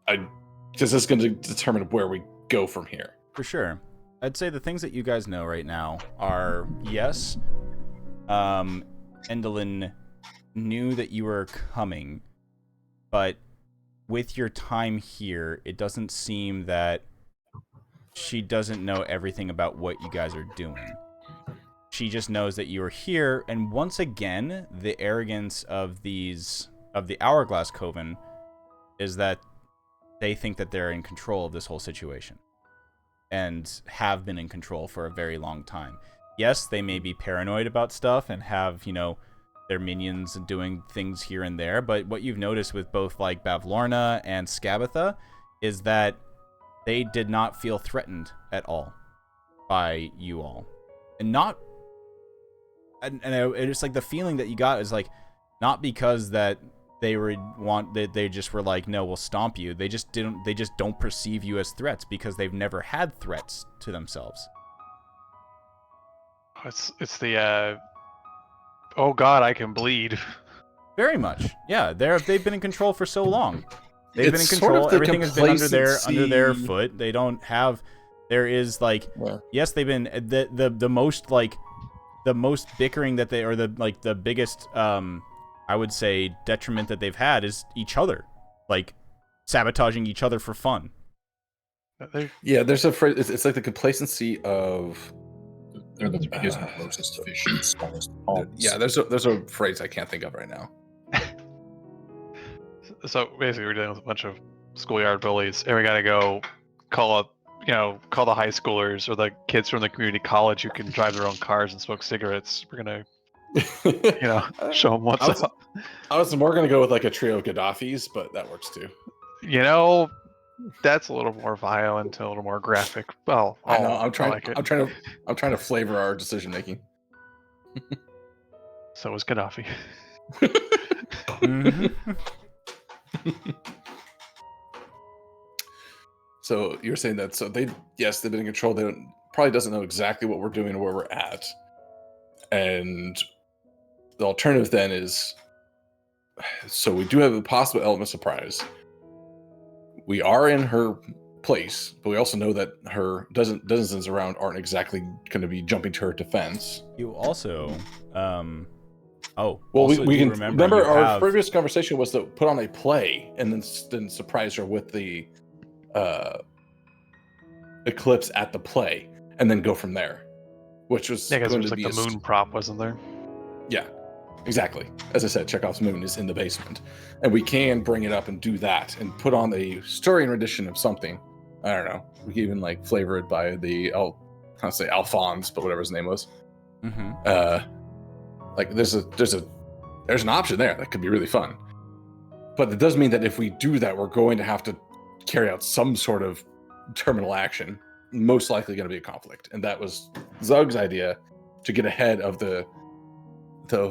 Because this is going to determine where we go from here. For sure. I'd say the things that you guys know right now are, yes, Endolin knew that you were coming, but with your time here, it doesn't seem that she doesn't know everything about what you guys are doing. She just knows that you are here, and once again, the arrogance of the Hourglass Coven is that they think that they're in control of this whole situation. And have been in control for a very long time. Yes, they may be paranoid about stuff and have, their minions doing things here and there, but what you've noticed with both like Bavlorna and Skabatha is that they did not feel threatened at all by you all. And it's like the feeling that you got is like, not because that they just were like, no, we'll stomp you. They just don't perceive you as threats because they've never had threats to themselves. It's the oh god, I can bleed. Very much. Yeah, they've been in control for so long. They've been in It's sort control. of the Everything has been under their complacency- foot. They don't have. There is like, Well, yes, they've been the most bickering that they, or the biggest I would say detriment that they've had is each other, like sabotaging each other for fun. yeah, there's a phrase. It's like the complacency of. They're the biggest and closest fish and smallest ponds. Yeah, there's a phrase I can't think of right now. So basically, we're dealing with a bunch of schoolyard bullies, and we gotta go call the high schoolers or the kids from the community college who can drive their own cars and smoke cigarettes. We're gonna, show them what's up. I was more gonna go with like a trio of Gaddafis, but that works too. That's a little more violent, a little more graphic. Well, I know. I like it. I'm trying to flavor our decision making. So was Gaddafi. So you're saying that they've been in control. They probably doesn't know exactly what we're doing or where we're at. And the alternative then is, so we do have a possible element of surprise. We are in her place, but we also know that her dozens around aren't exactly going to be jumping to her defense. You also, well, we can remember you our have- previous conversation was to put on a play and then surprise her with the eclipse at the play, and then go from there, which was Yeah, because going there's to like be the moon prop, wasn't there? Yeah, exactly. As I said, Chekhov's moon is in the basement, and we can bring it up and do that, and put on a story rendition of something. I don't know. We can even like flavor it by I'll say Alphonse, but whatever his name was. Like there's an option there that could be really fun, but it does mean that if we do that, we're going to have to carry out some sort of terminal action. Most likely going to be a conflict, and that was Zug's idea to get ahead of the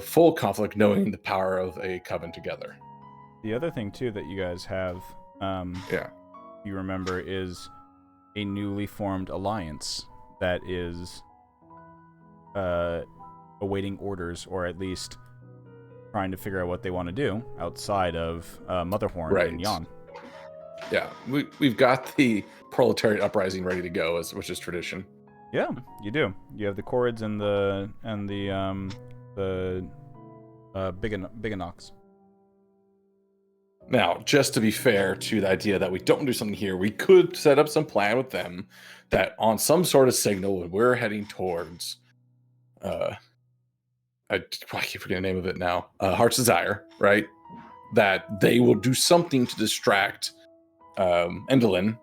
full conflict, knowing the power of a coven together. The other thing too that you guys have, you remember, is a newly formed alliance that is awaiting orders, or at least trying to figure out what they want to do outside of Motherhorn and Jan. Yeah, we've got the proletariat uprising ready to go, which is tradition. Yeah, you do. You have the Chorids and the Biganox. Now, just to be fair to the idea that we don't do something here, we could set up some plan with them that on some sort of signal when we're heading towards I keep forgetting the name of it now. Heart's Desire, right? That they will do something to distract Endelyn,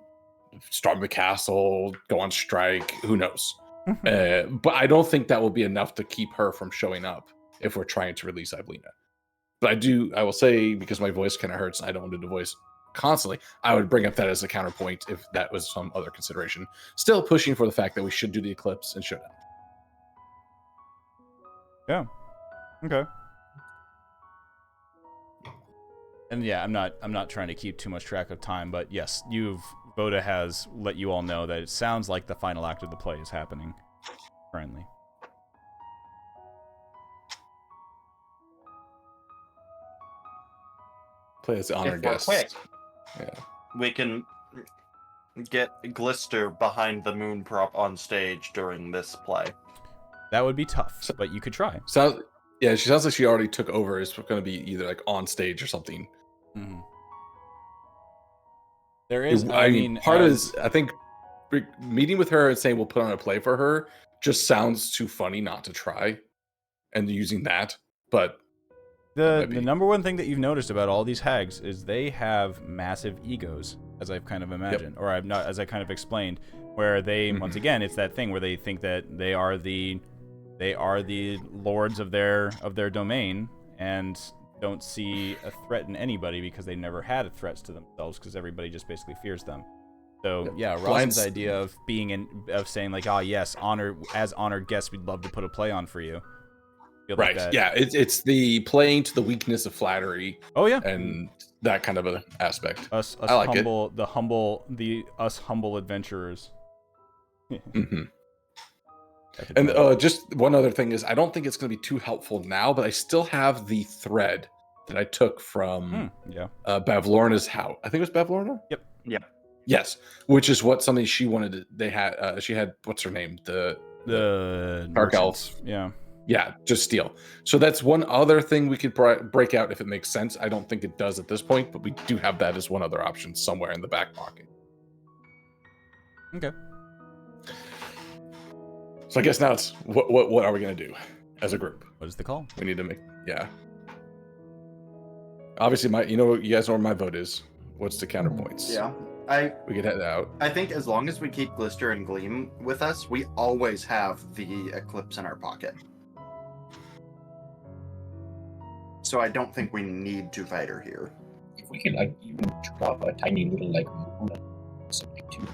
storm the castle, go on strike, who knows? But I don't think that will be enough to keep her from showing up if we're trying to release Iblina. But I will say, because my voice kind of hurts, and I don't want to do the voice constantly, I would bring up that as a counterpoint if that was some other consideration. Still pushing for the fact that we should do the eclipse and shouldn't. Yeah. Okay. And yeah, I'm not trying to keep too much track of time, but yes, Voda has let you all know that it sounds like the final act of the play is happening currently. Play as the honored If we're guest. quick, Yeah. we can get Glister behind the moon prop on stage during this play. That would be tough, but you could try. She sounds like she already took over. It's going to be either like on stage or something. Mm-hmm. There is, I mean, part of this, I think, meeting with her and saying we'll put on a play for her just sounds too funny not to try, and using that. But the number one thing that you've noticed about all these hags is they have massive egos, as I've kind of imagined, or I've not, as I kind of explained, where they once again, it's that thing where they think that they are the lords of their domain and don't see a threat in anybody because they never had a threat to themselves because everybody just basically fears them. So yeah, Rosin's idea of saying like, yes, honored guests, we'd love to put a play on for you. Right. Like yeah, it's the playing to the weakness of flattery. Oh yeah, and that kind of an aspect. Us I like humble, us humble adventurers. Mm-hmm. And just one other thing is, I don't think it's going to be too helpful now, but I still have the thread that I took from Bavlorna's house. I think it was Bavlorna? Yep. Yeah. Yes. Which is something she wanted. They had, she had, what's her name? The Dark Elves. Yeah. Yeah, just steal. So that's one other thing we could break out if it makes sense. I don't think it does at this point, but we do have that as one other option somewhere in the back pocket. Okay. So I guess now it's what are we gonna do as a group? What is the call? We need to make Obviously, you guys know where my vote is. What's the counterpoints? Yeah, we could head out. I think as long as we keep Glister and Gleam with us, we always have the Eclipse in our pocket. So I don't think we need to fight her here. If we could even drop a tiny little moon something too,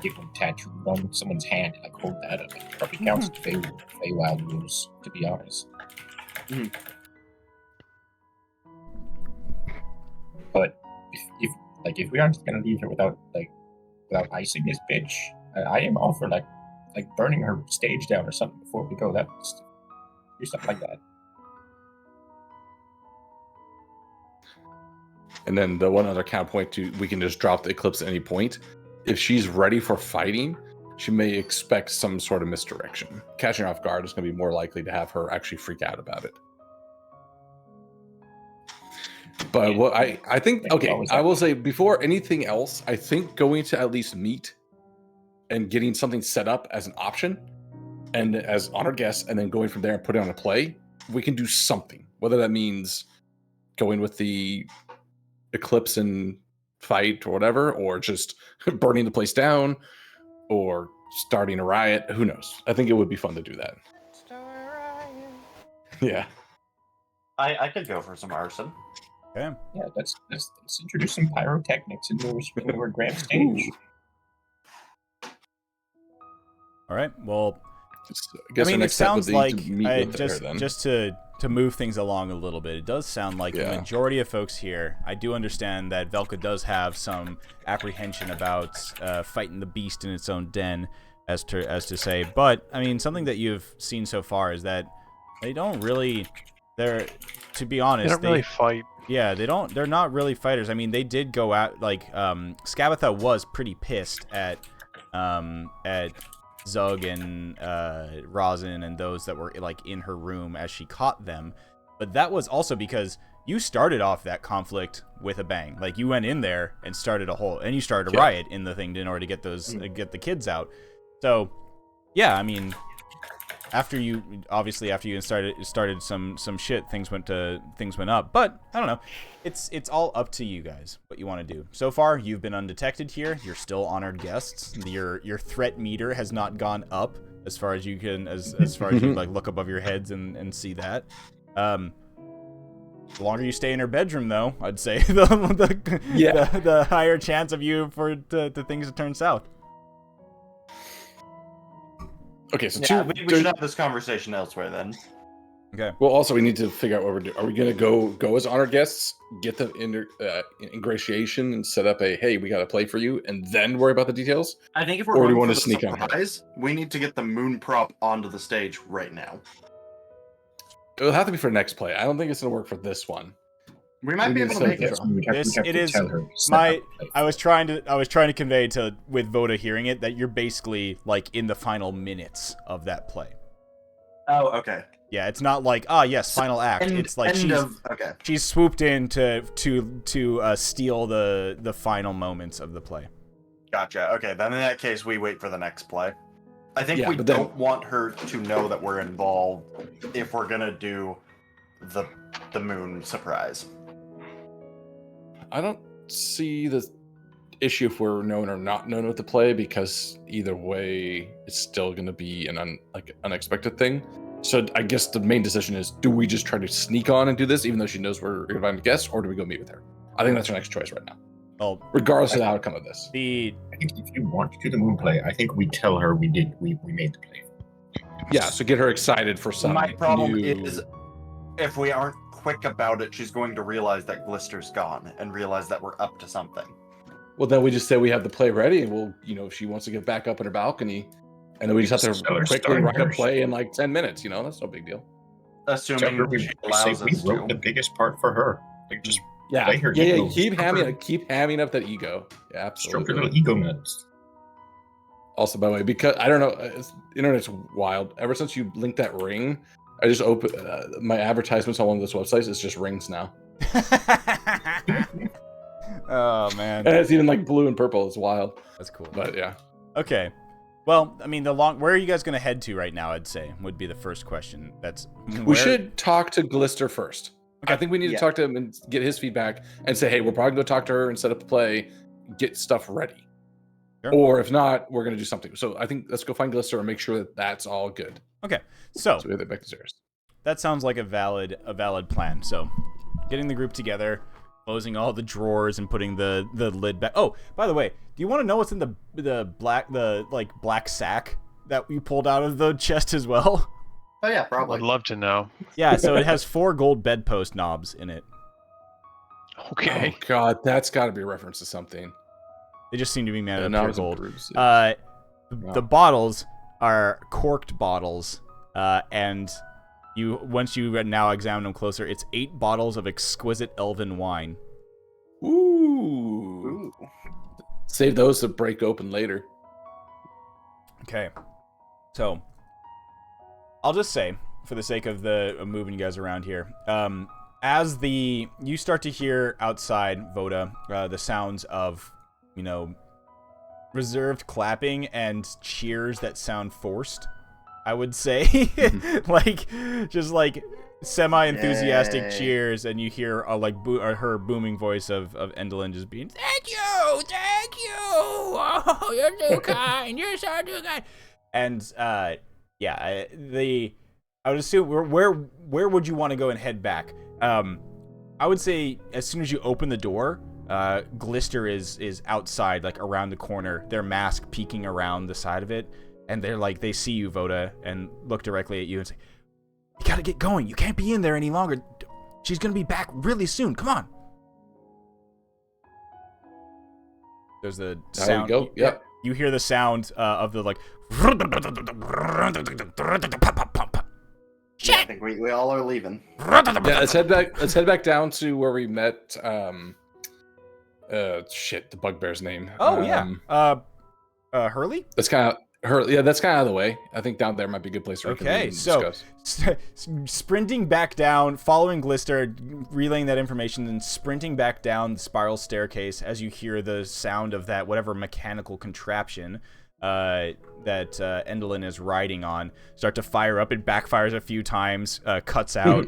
give them tattooed on someone's hand, hold that up. It probably counts as Feywild rules, to be honest. Mm-hmm. But if we aren't gonna leave her without icing this bitch, I am all for burning her stage down or something before we go. Do stuff like that. And then the one other counterpoint to we can just drop the eclipse at any point. If she's ready for fighting, she may expect some sort of misdirection. Catching her off guard is going to be more likely to have her actually freak out about it. But what I think, okay, I will say before anything else, I think going to at least meet and getting something set up as an option and as honored guests, and then going from there and putting on a play, we can do something. Whether that means going with the eclipse and fight or whatever, or just burning the place down, or starting a riot. Who knows? I think it would be fun to do that. Yeah. I could go for some arson. Okay. Yeah, let's introduce some pyrotechnics into our grand stage. All right. Well, I mean, it sounds like just to move things along a little bit. It does sound like the majority of folks here. I do understand that Velka does have some apprehension about fighting the beast in its own den, as to say. But I mean, something that you've seen so far is that they don't really. To be honest, they don't really fight. Yeah, they don't. They're not really fighters. I mean, they did go out like Skabatha was pretty pissed at Zug and Rosin and those that were like in her room as she caught them, but that was also because you started off that conflict with a bang. Like you went in there and started you started a riot in the thing in order to get get the kids out. So yeah, I mean, after you started some shit, things went up. But I don't know. It's all up to you guys what you want to do. So far, you've been undetected here. You're still honored guests. Your threat meter has not gone up as far as you can as far as you like look above your heads and see that. The longer you stay in her bedroom, though, I'd say the higher chance of you for the things to turn south. Okay, so we should have this conversation elsewhere then. Okay. Well, also we need to figure out what we're doing. Are we going to go as honored guests, get the ingratiation, and set up hey, we got to play for you, and then worry about the details? I think if we're or do going you want for to the sneak on her? surprise, we need to get the moon prop onto the stage right now. It'll have to be for next play. I don't think it's going to work for this one. We might be able to make it. I was trying to convey with Voda hearing it that you're basically like in the final minutes of that play. Oh, okay. Yeah, it's not like yes, final act. It's like she's swooped in to steal the final moments of the play. Gotcha. Okay, then in that case, we wait for the next play. I think we don't want her to know that we're involved if we're gonna do the moon surprise. I don't see the issue if we're known or not known with the play, because either way, it's still going to be an unexpected thing. So I guess the main decision is: do we just try to sneak on and do this, even though she knows we're invited guests, or do we go meet with her? I think that's our next choice right now. Well, regardless of the outcome of this. I think if you want to do the moon play, I think we tell her we made the play. Yeah, so get her excited for some. My problem is, if we aren't quick about it, she's going to realize that Glister's gone and realize that we're up to something. Well, then we just say we have the play ready, and we'll, if she wants to get back up in her balcony, and then we just have to quickly write a play in like 10 minutes. That's no big deal. Assuming she allows us we wrote the biggest part for her. Like just play her ego. Keep hamming up that ego. Yeah, absolutely. Stroke her little ego nuts. Also, by the way, because I don't know, internet's wild. Ever since you linked that ring, I just open my advertisements on one of those websites. It's just rings now. Oh man, and it's even like blue and purple. It's wild. That's cool. But yeah. Okay. Well, I mean, where are you guys going to head to right now? I'd say would be the first question. We should talk to Glister first. Okay. I think we need to talk to him and get his feedback and say, hey, we're probably going to talk to her and set up a play, get stuff ready. Sure. Or if not, we're going to do something. So I think let's go find Glister and make sure that that's all good. Okay. So we have that back to Zeros. That sounds like a valid plan. So getting the group together, closing all the drawers and putting the lid back. Oh, by the way, do you want to know what's in the black sack that we pulled out of the chest as well? Oh yeah, probably. I'd love to know. Yeah, so it has 4 gold bedpost knobs in it. Okay. Oh god, that's got to be a reference to something. They just seem to be made of pure gold. The bottles are corked bottles, and Once you now examine them closer, it's 8 bottles of exquisite elven wine. Ooh. Save those to break open later. Okay. So, I'll just say, for the sake of moving you guys around here, as you start to hear outside Voda, the sounds of, reserved clapping and cheers that sound forced, I would say. just semi-enthusiastic cheers, and you hear her booming voice of Endlin just being, thank you, oh, you're too kind, you're so too kind. And I would assume where would you want to go and head back? I would say as soon as you open the door, Glister is outside, like around the corner, their mask peeking around the side of it, and they're like, they see you, Voda, and look directly at you and say, you gotta get going, you can't be in there any longer, she's gonna be back really soon, come on. There's the sound. There you go. Yep. You hear the sound of the like. Yeah, I think we all are leaving. Yeah, let's head back down to where we met. The bugbear's name. Oh Hurley. That's kind of her. Yeah, that's kind of the way. I think down there might be a good place to Okay, so sprinting back down, following Glister, relaying that information, and sprinting back down the spiral staircase as you hear the sound of that whatever mechanical contraption that Endlin is riding on start to fire up. It backfires a few times, cuts out.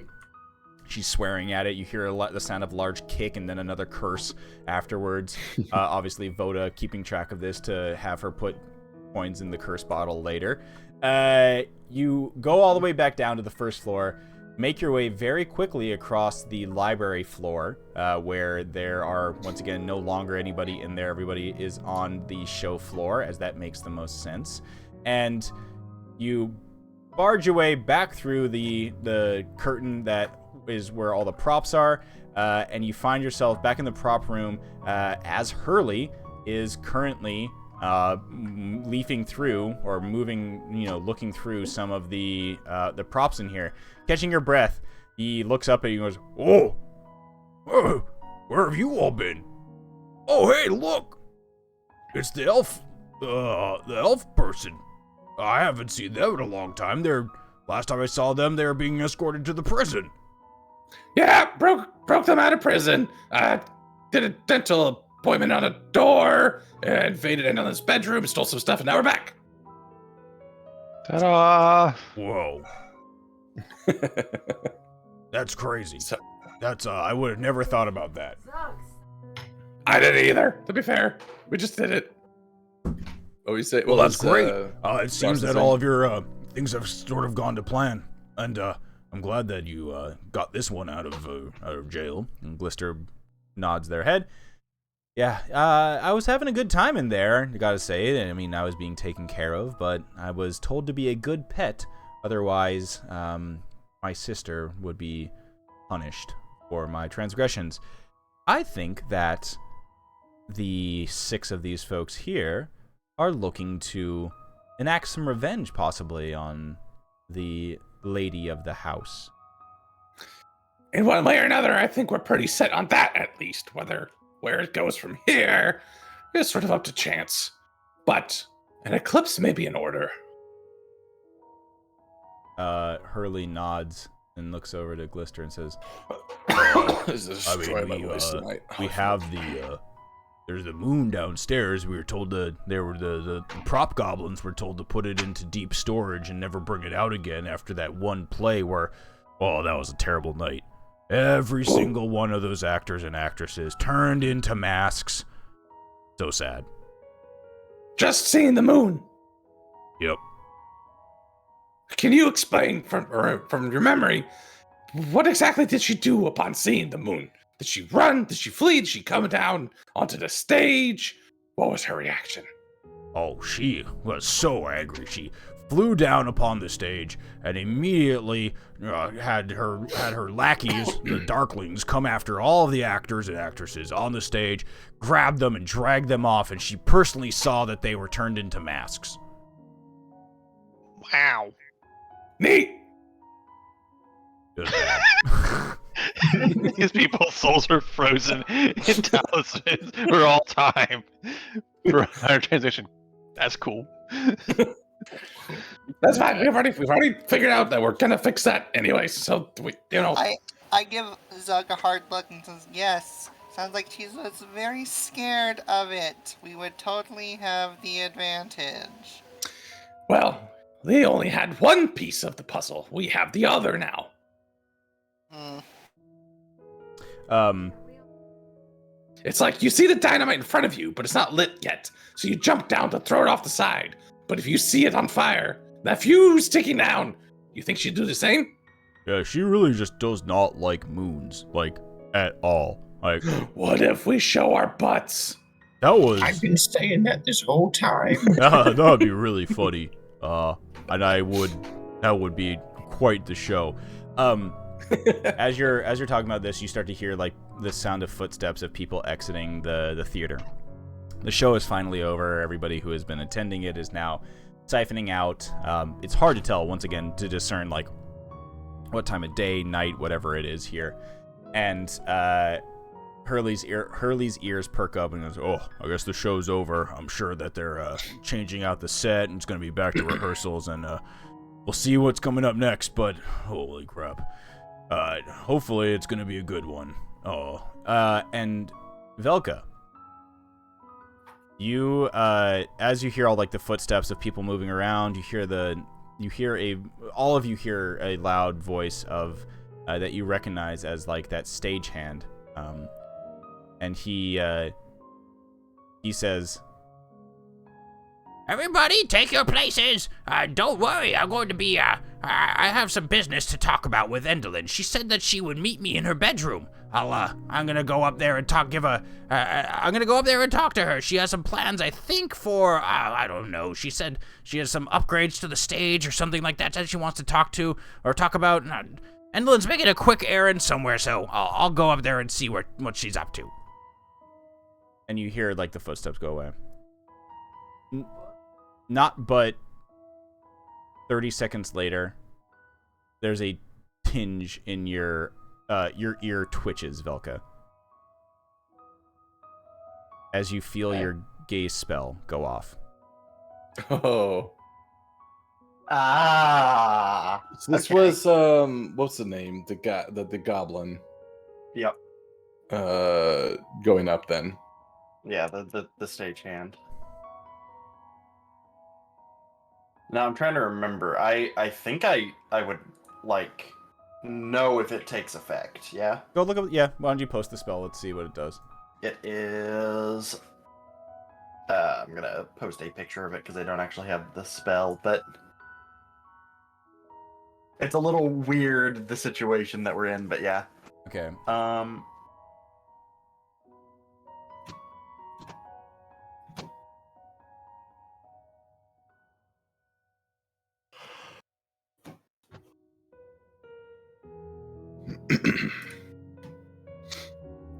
She's swearing at it. You hear the sound of a large kick and then another curse afterwards. Obviously, Voda keeping track of this to have her put coins in the curse bottle later. You go all the way back down to the first floor, make your way very quickly across the library floor, where there are, once again, no longer anybody in there. Everybody is on the show floor, as that makes the most sense. And you barge your way back through the curtain that is where all the props are, and you find yourself back in the prop room as Hurley is currently leafing through or moving, looking through some of the props in here. Catching your breath, he looks up at you and goes, "Oh, where have you all been? Oh, hey, look, it's the elf person. I haven't seen them in a long time. Last time I saw them, they were being escorted to the prison." Yeah, broke them out of prison. Did a dental appointment on a door, invaded Endlin's bedroom, stole some stuff, and now we're back. Ta-da! Whoa. That's crazy. That's I would have never thought about that. I didn't either, to be fair. We just did it. What we say? Well, that's great. It seems that all of your things have sort of gone to plan, and I'm glad that you got this one out of jail. And Glister nods their head. Yeah, I was having a good time in there, I gotta say. I mean, I was being taken care of, but I was told to be a good pet. Otherwise, my sister would be punished for my transgressions. I think that the 6 of these folks here are looking to enact some revenge, possibly, on the lady of the house. In one way or another, I think we're pretty set on that, at least. Where it goes from here is sort of up to chance. But an eclipse may be in order. Hurley nods and looks over to Glister and says, we have there's the moon downstairs. We were told the prop goblins were told to put it into deep storage and never bring it out again after that one play where, that was a terrible night. Every single one of those actors and actresses turned into masks. So sad. Just seeing the moon. Yep. Can you explain from your memory, what exactly did she do upon seeing the moon? Did she run? Did she flee? Did she come down onto the stage? What was her reaction? Oh, she was so angry. She flew down upon the stage and immediately had her lackeys, the Darklings, come after all of the actors and actresses on the stage, grab them and drag them off, and she personally saw that they were turned into masks. Wow. Neat. These people's souls are frozen in talismans for all time. For our transition. That's cool. That's fine. We've already figured out that we're gonna fix that anyway. So I give Zug a hard look and says, yes, sounds like she was very scared of it. We would totally have the advantage. well, they only had one piece of the puzzle. We have the other now. It's like you see the dynamite in front of you, but it's not lit yet. So you jump down to throw it off the side. But if you see it on fire, that fuse ticking down, you think she'd do the same? Yeah, she really just does not like moons, like, at all. Like, what if we show our butts? that I've been saying that this whole time. would be really funny. And that would be quite the show. As you're talking about this, you start to hear like the sound of footsteps of people exiting the theater. The show is finally over. Everybody who has been attending it is now siphoning out. It's hard to tell, once again, to discern like what time of day, night, whatever it is here. And Hurley's ears perk up and goes, "Oh, I guess the show's over. I'm sure that they're changing out the set and it's gonna be back to rehearsals, and we'll see what's coming up next. But holy crap! Hopefully it's gonna be a good one." Oh, and Velka, you as you hear all like the footsteps of people moving around, all of you hear a loud voice of that you recognize as like that stagehand. And he says, "Everybody, take your places. Don't worry, I'm going to be, I have some business to talk about with Endolin. She said that she would meet me in her bedroom. I'm gonna go up there and talk to her. She has some plans, I think, for, I don't know. She said she has some upgrades to the stage or something like that she wants to talk about. Endolin's making a quick errand somewhere, so I'll go up there and see what she's up to." And you hear, like, the footsteps go away. Not but 30 seconds later, there's a tinge in your ear twitches, Velka, as you feel your gaze spell go off. Oh. So this Okay. was what's the name? The goblin. Yep. Going up then. Yeah, the stagehand. Now I'm trying to remember. I think I would like know if it takes effect. Yeah. Go look up. Yeah. Why don't you post the spell? Let's see what it does. It is. I'm gonna post a picture of it because I don't actually have the spell, but it's a little weird, the situation that we're in. But yeah. Okay.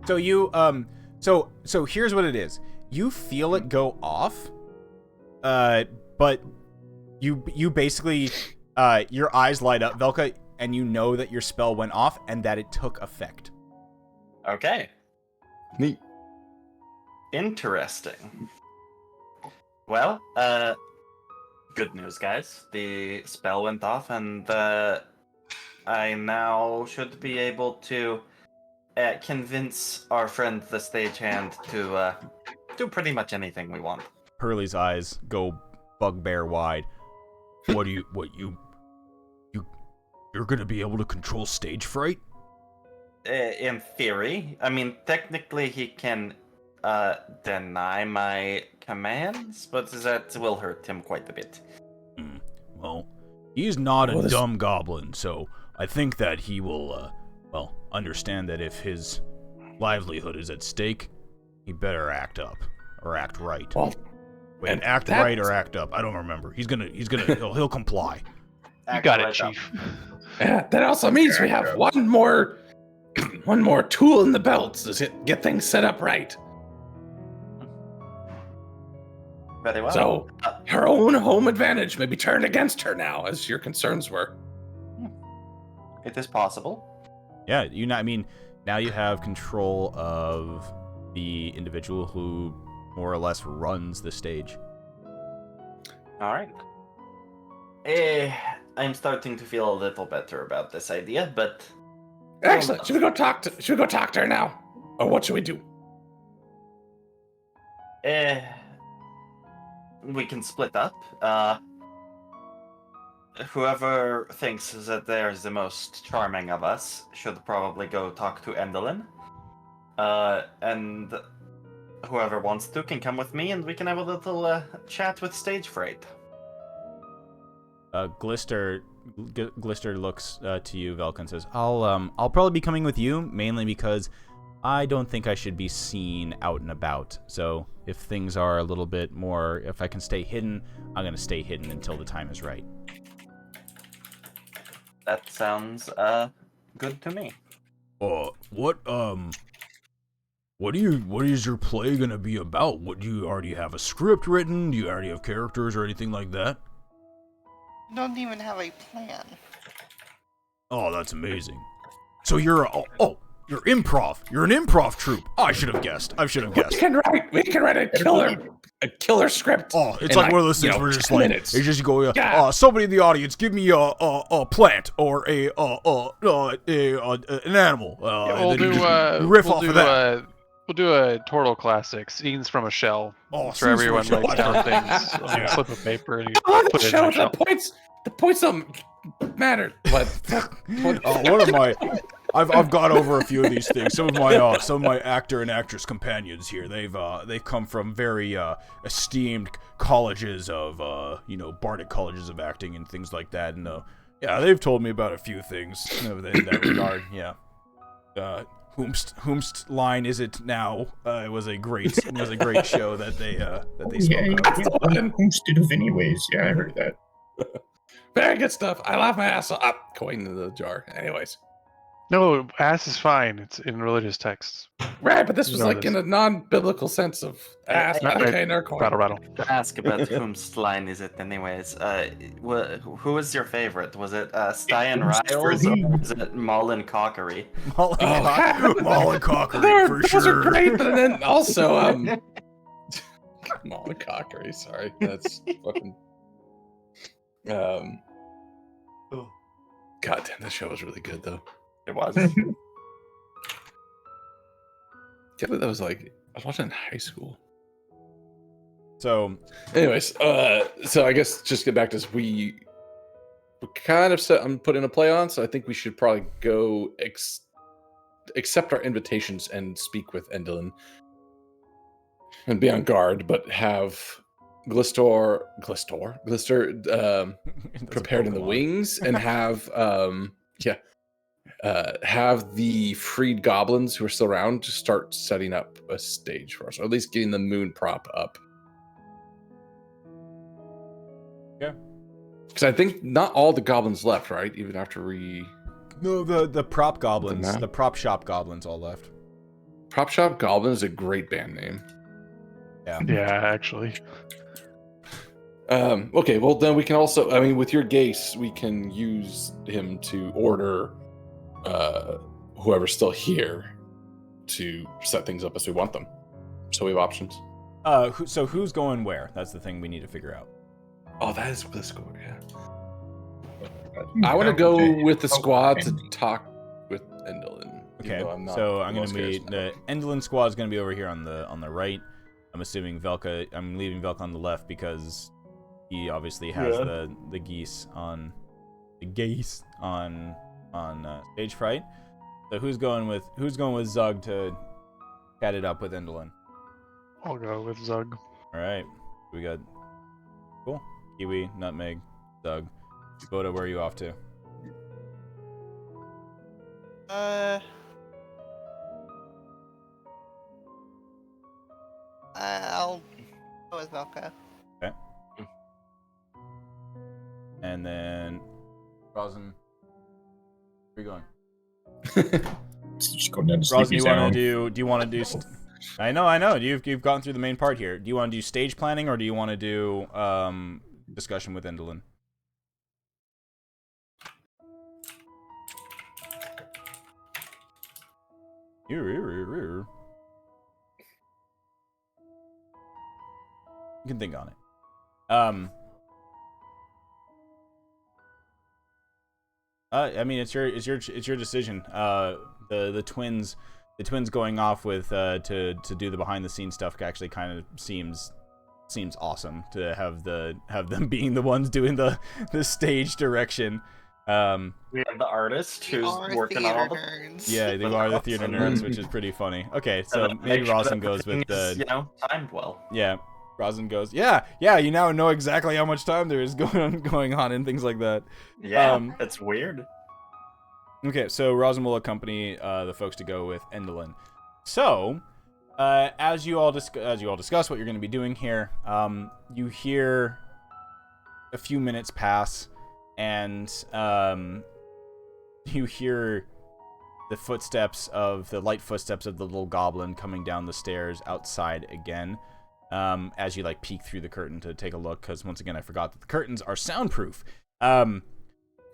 So you so here's what it is. You feel it go off, but you basically your eyes light up, Velka, and you know that your spell went off and that it took effect. Okay. Neat. Interesting. Well, good news, guys. The spell went off, and I now should be able to convince our friend the stagehand to do pretty much anything we want. Hurley's eyes go bugbear wide. You're gonna be able to control stage fright? In theory. I mean, technically he can deny my commands, but that will hurt him quite a bit. Well, he's not a dumb goblin, so I think that he will, understand that if his livelihood is at stake, he better act up or act right. Well, Wait, act right or act up? I don't remember. He'll comply. You got it, Chief. Yeah, that also means we have one more tool in the belt to get things set up right. Very well. So her own home advantage may be turned against her now, as your concerns were. it is possible. Yeah, I mean, now you have control of the individual who more or less runs the stage. All right. I'm starting to feel a little better about this idea, but Excellent. Should we go talk to her now, or what should we do? we can split up. Whoever thinks that there's the most charming of us should probably go talk to Endelin. And whoever wants to can come with me, and we can have a little chat with Stage Fright. Glister looks to you, Velka, and says, I'll probably be coming with you, mainly because I don't think I should be seen out and about. So if things are a little bit more, if I can stay hidden, I'm going to stay hidden until the time is right. That sounds good to me. What is your play gonna be about? What, do you already have a script written? Do you already have characters or anything like that? You don't even have a plan. Oh, that's amazing. So you're you're improv. You're an improv troupe. Oh, I should have guessed. We can write a killer script. Oh, it's in like one of those things where just 10 like minutes. it's just you go, Yeah. somebody in the audience, give me a plant or an animal. We'll and then do you just riff off of that. We'll do a Turtle classic, scenes from a shell. Oh, Where scenes from a everyone shell. writes down things on Yeah. a slip of paper and you I love the put it in show. a shell. The points don't matter. But One of my, I've got over a few of these things. Some of my actor and actress companions here, they've come from very esteemed colleges of Bardic colleges of acting and things like that. And yeah, they've told me about a few things in that regard. Yeah. Whomst line is it now? It was a great show that they spoke of. Instead of anyways. Yeah, I heard that. very good stuff. I laugh my ass off. Going to the jar. Anyways. No, ass is fine. It's in religious texts. Right, but this was No, like in a non-biblical sense of ass. Not Okay, nerd corner. Rattle. To ask about whose line is it, anyways. Who was your favorite? Was it Stian Riles or was it Mullen Cockery? Mullen Cockery for Those are sure. great, but then also Mollycockery, sorry. That's fucking God damn, that show was really good though. It was. Can't believe that was like I was watching in high school. So, Anyways, so I guess just get back to this. We kind of set I'm putting a play on, so I think we should probably go accept our invitations and speak with Endelin and be on guard, but have Glister prepared in the wings and have the freed goblins who are still around to start setting up a stage for us, or at least getting the moon prop up. Yeah. Because I think not all the goblins left, right? Even after No, the prop goblins, map? the prop shop goblins all left. Prop Shop Goblin is a great band name. Yeah, actually. Okay, well then we can also, I mean, with your Gase, we can use him to order whoever's still here to set things up as we want them. So we have options. So who's going where? That's the thing we need to figure out. Oh, that is Blizzcore, yeah. I want to go with the squad to talk with Endelin. Okay, so I'm gonna be the Endelin squad is gonna be over here on the right. I'm assuming Velka. I'm leaving Velka on the left because he obviously has the geese on stage fright. So who's going with Zug to cat it up with Endelin? I'll go with Zug. All right, we got cool. Kiwi, Nutmeg, Zug. Boda, where are you off to? I'll go with Velka. Okay. And then Rosin, where are you going? Just go down to Rosin, Sleepy do Sound. you want to do? I know. You've gone through the main part here. Do you want to do stage planning or do you want to do discussion with Endelin? You can think on it. I mean, it's your decision. The twins going off with to do the behind the scenes stuff actually kind of seems awesome to have them being the ones doing the stage direction. We have the artist who's working on all the nerds. Yeah, they are the theater nerds, which is pretty funny. Okay, so maybe Rosin goes with the timed well. Yeah, Rosin goes. Yeah. You now know exactly how much time there is going on and things like that. Yeah, it's weird. Okay, so Rosin will accompany the folks to go with Endelin. So, as you all discuss what you're going to be doing here, you hear a few minutes pass, and you hear the light footsteps of the little goblin coming down the stairs outside again. As you peek through the curtain to take a look, because once again I forgot that the curtains are soundproof.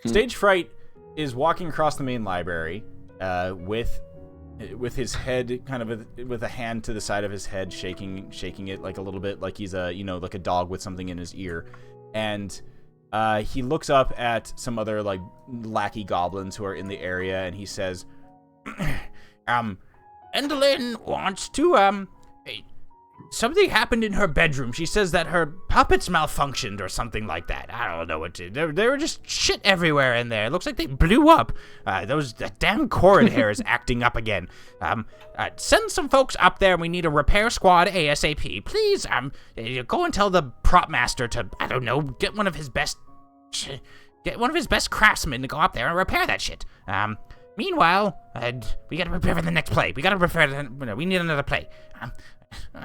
Stage Fright is walking across the main library with his head kind of with a hand to the side of his head, shaking it like a little bit, like he's like a dog with something in his ear, and he looks up at some other lackey goblins who are in the area, and he says, Endelin wants to something happened in her bedroom. She says that her puppets malfunctioned or something like that. I don't know what to. There were just shit everywhere in there. It looks like they blew up. That damn Corrin hair is acting up again. Send some folks up there. We need a repair squad ASAP. Please, go and tell the prop master to, I don't know, get one of his best craftsmen to go up there and repair that shit. Meanwhile, we gotta prepare for the next play. We need another play.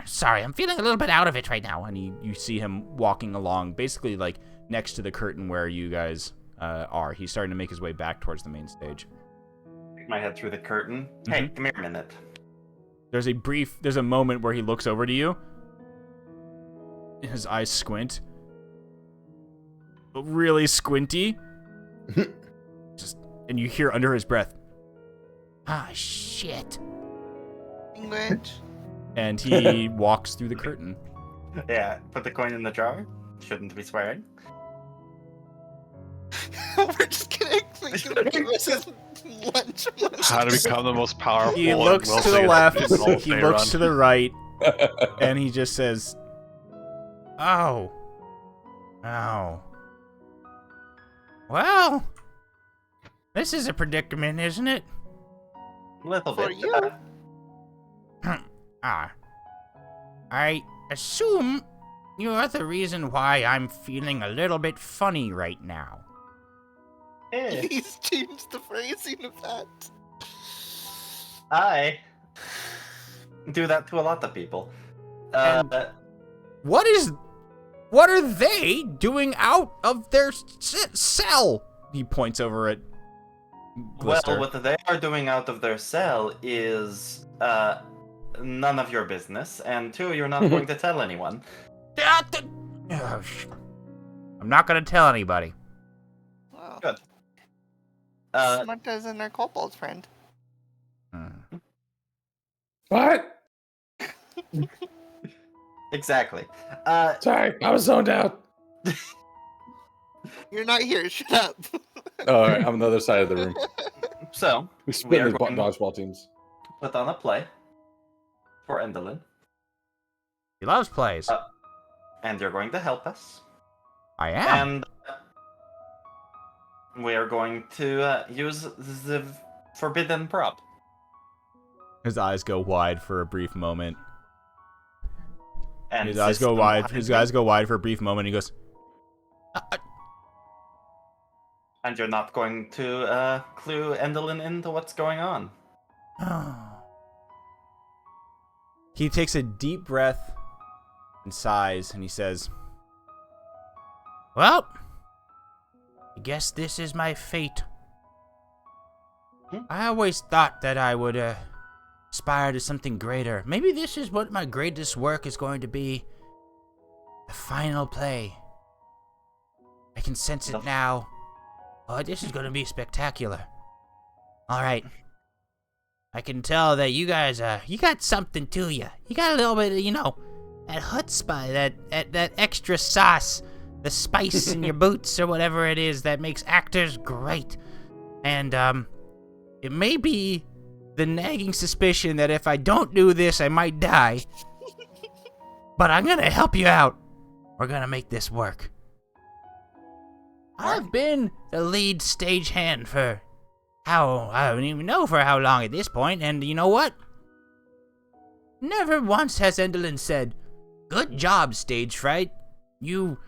Sorry, I'm feeling a little bit out of it right now. And you see him walking along, basically next to the curtain where you guys are. He's starting to make his way back towards the main stage. Stick my head through the curtain. Hey, come here a minute. There's a moment where he looks over to you. His eyes squint. Really squinty. And you hear under his breath, ah, shit. English. And he walks through the curtain. Yeah, put the coin in the jar. Shouldn't be swearing. We're just gonna give us his lunch. How to become the most powerful. He looks to the left, he looks to the right, and he just says, Oh. Well, this is a predicament, isn't it? Little For bit. you. I assume you're the reason why I'm feeling a little bit funny right now. Hey, Please change the phrasing of that. I do that to a lot of people. What are they doing out of their cell? he points over at Glister. Well, what they are doing out of their cell is none of your business, and two, you're not going to tell anyone. I'm not gonna tell anybody. Wow. Good. Smart isn't our kobold's friend. What? Exactly. Sorry, I was zoned out. You're not here. Shut up. Oh, all right, I'm on the other side of the room. So, We We split are the going- dodgeball teams. put on a play for Endelin, He loves plays. and you're going to help us. I am. And we are going to use the forbidden prop. His eyes go wide for a brief moment. And His eyes go wide. His eyes go wide for a brief moment. He goes, And you're not going to clue Endelin into what's going on. He takes a deep breath and sighs, and he says, Well, I guess this is my fate. I always thought that I would aspire to something greater. Maybe this is what my greatest work is going to be. The final play. I can sense it now. Oh, this is going to be spectacular. All right. I can tell that you guys, you got something to you. You got a little bit of, that chutzpah, that extra sauce, the spice in your boots or whatever it is that makes actors great. And, it may be the nagging suspicion that if I don't do this, I might die. But I'm gonna help you out. We're gonna make this work. I've been the lead stagehand for I don't even know for how long at this point, and you know what? Never once has Endelin said, "Good job, stage fright. You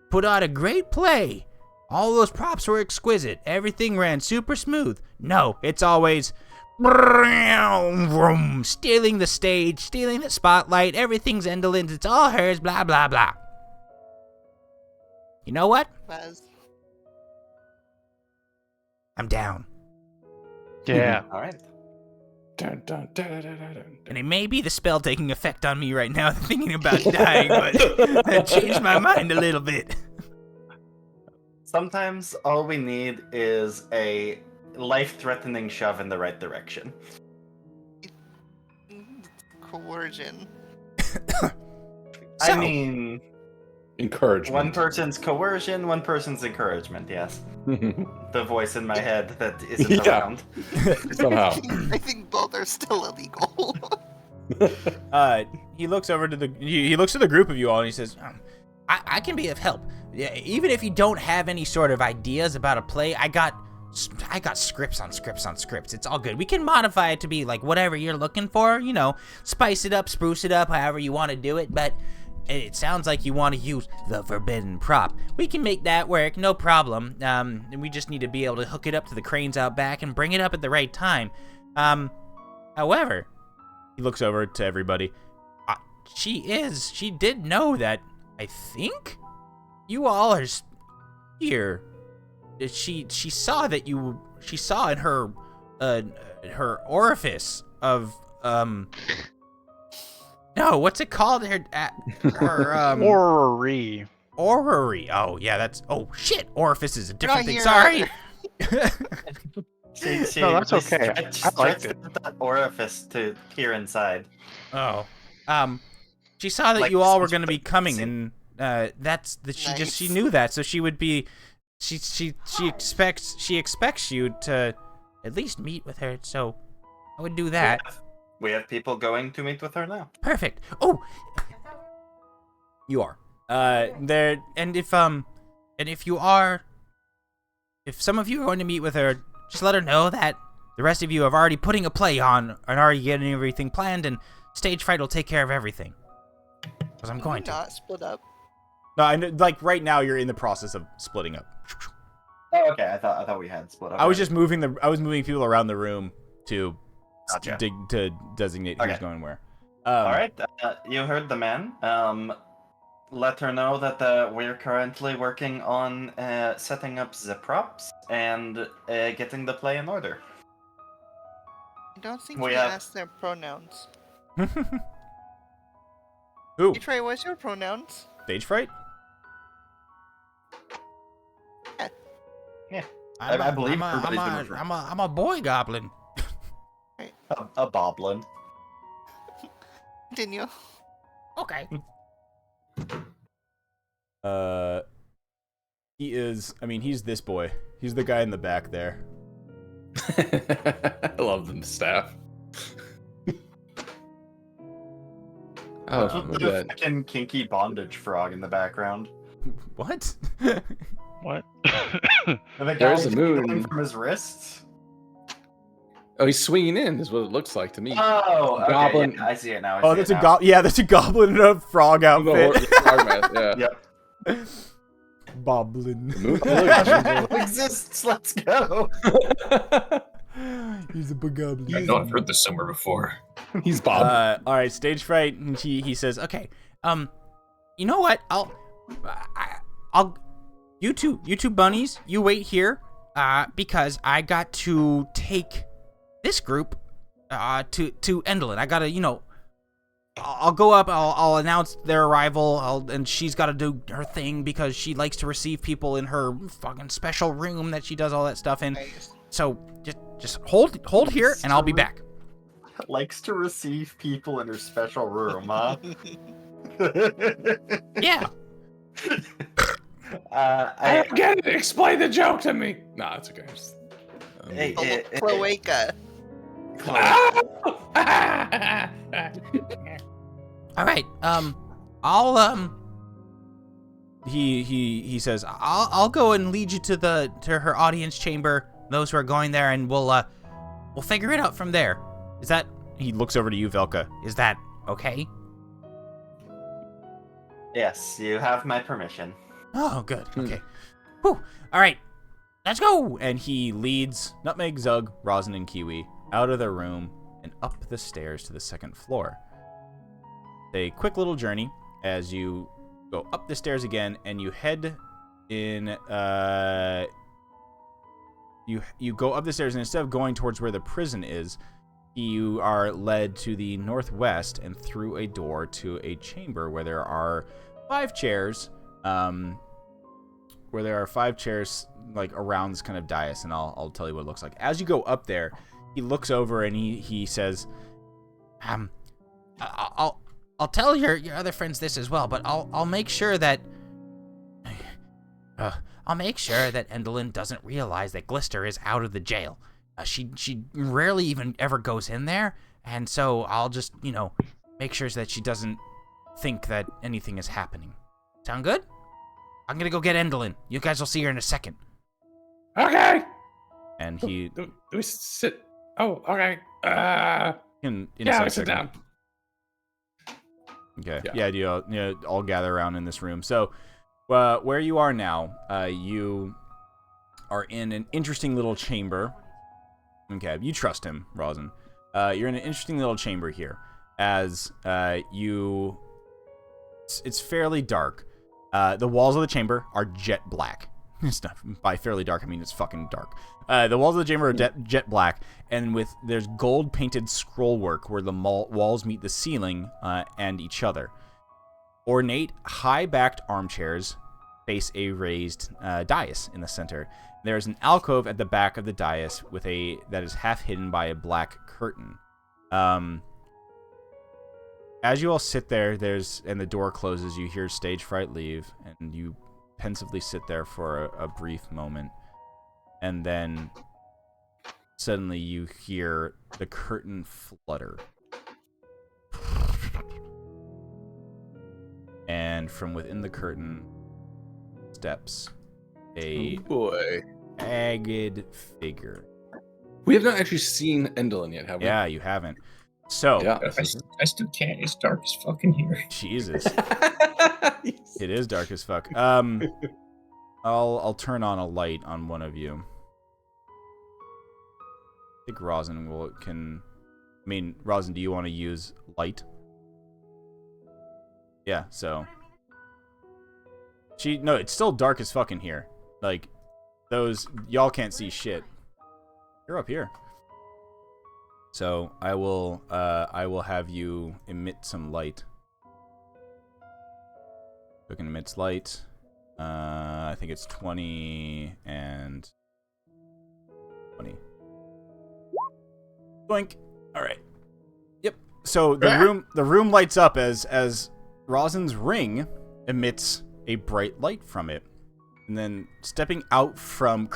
put on a great play. All those props were exquisite. Everything ran super smooth." No, it's always stealing the stage, stealing the spotlight. Everything's Endelin's. It's all hers. Blah blah blah. You know what? Buzz. I'm down. Yeah. All right. Dun, dun, dun, dun, dun, dun, dun. And it may be the spell taking effect on me right now, thinking about dying, but that changed my mind a little bit. Sometimes all we need is a life-threatening shove in the right direction. Coercion. I mean, Encouragement. one person's coercion, one person's encouragement, yes. The voice in my head that isn't Yeah. around. Somehow. I think both are still illegal. He looks over to he looks at the group of you all and he says, I can be of help. Yeah, even if you don't have any sort of ideas about a play, I got scripts on scripts on scripts. It's all good. We can modify it to be like whatever you're looking for, spice it up, spruce it up, however you want to do it, but it sounds like you want to use the forbidden prop. We can make that work, no problem. And we just need to be able to hook it up to the cranes out back and bring it up at the right time. However, he looks over to everybody. she did know that, I think, you all are here. She saw that she saw in her orifice of, no, what's it called? Her Orrery. orrery. Oh, yeah, oh, shit. Orifice is a different thing. here. Sorry. No, that's okay. I liked it. That orifice to peer inside. Oh. She saw that Like you all were some going to be sort of coming, scene. and she knew that, so she would be, she expects you to at least meet with her, so I would do that. We have people going to meet with her now. Perfect. Oh, You are. if some of you are going to meet with her, just let her know that the rest of you are already putting a play on and already getting everything planned, and Stage Fright will take care of everything. Because I'm going to. Not split up. No, I know, like right now you're in the process of splitting up. Oh, okay. I thought we had split up. I was just moving moving people around the room to Gotcha. to designate who's Okay. going where. All right. You heard the man. Let her know that we're currently working on setting up the props and getting the play in order. I don't think We we have- asked their pronouns. Who? Hey, Trey, what's your pronouns? Stage fright? I believe everybody's been referred. I'm a boy goblin. A boblin. Continue. Okay. He is. I mean, he's this boy. He's the guy in the back there. I love the staff. Oh, What's look with at the that. fucking kinky bondage frog in the background? What? What? The guy There's the dangling moon. from his wrists. Oh, he's swinging in, is what it looks like to me. Oh, okay, Goblin. yeah, I see it now. I Oh, see that's it a now. yeah, that's a goblin in a frog outfit. Yeah. Yep. Boblin. Moon- It exists. Let's go. He's a big goblin. I've not heard this somewhere before. He's Bob. All right, stage fright. And he says, okay, You know what? I'll you two bunnies, you wait here, because I got to take this group, to Endelin. I gotta, I'll go up, I'll announce their arrival, and she's gotta do her thing because she likes to receive people in her fucking special room that she does all that stuff in. Nice. So just hold here, and I'll be back. likes to receive people in her special room, huh? Yeah. I don't get it. Explain the joke to me. Nah, it's okay. Just, Cloaca. All right. I'll He says, I'll go and lead you to her audience chamber. Those who are going there, and we'll figure it out from there. Is that? He looks over to you, Velka. Is that okay? Yes, you have my permission. Oh, good. Okay. Whew. All right. Let's go. And he leads Nutmeg, Zug, Rosin, and Kiwi out of their room and up the stairs to the second floor. A quick little journey as you go up the stairs again, and you head in. You go up the stairs, and instead of going towards where the prison is, you are led to the northwest and through a door to a chamber where there are 5 chairs. Where there are 5 chairs like around this kind of dais, and I'll tell you what it looks like. As you go up there, he looks over and he says, I'll tell your other friends this as well, but I'll make sure that Endolin doesn't realize that Glister is out of the jail. She rarely even ever goes in there, and so I'll just make sure that she doesn't think that anything is happening. Sound good? I'm gonna go get Endolin. You guys will see her in a second. Okay. And he Do we sit? Oh, okay. I sit down. Okay. Yeah. You all gather around in this room. So, where you are now, you are in an interesting little chamber. Okay, you trust him, Rosin. You're in an interesting little chamber here, as it's fairly dark. The walls of the chamber are jet black. It's not, by fairly dark, I mean it's fucking dark. The walls of the chamber are jet black, and there's gold painted scroll work where the walls meet the ceiling and each other. Ornate, high-backed armchairs face a raised dais in the center. There is an alcove at the back of the dais that is half hidden by a black curtain. As you all sit there, and the door closes, you hear stage fright leave, and you pensively sit there for a brief moment, and then suddenly you hear the curtain flutter. And from within the curtain steps a aged figure. We have not actually seen Endolin yet, have we? Yeah, you haven't. So, Yeah. I still can't. It's dark as fuck in here. Jesus. It is dark as fuck. I'll turn on a light on one of you. I think Rosin Rosin, do you want to use light? Yeah, so. No, it's still dark as fuck in here. Like, y'all can't see shit. You're up here. So I will have you emit some light. Token emits light. I think it's 20 and 20. Blink. All right. Yep. So the room lights up as Rosin's ring emits a bright light from it, and then creeping out from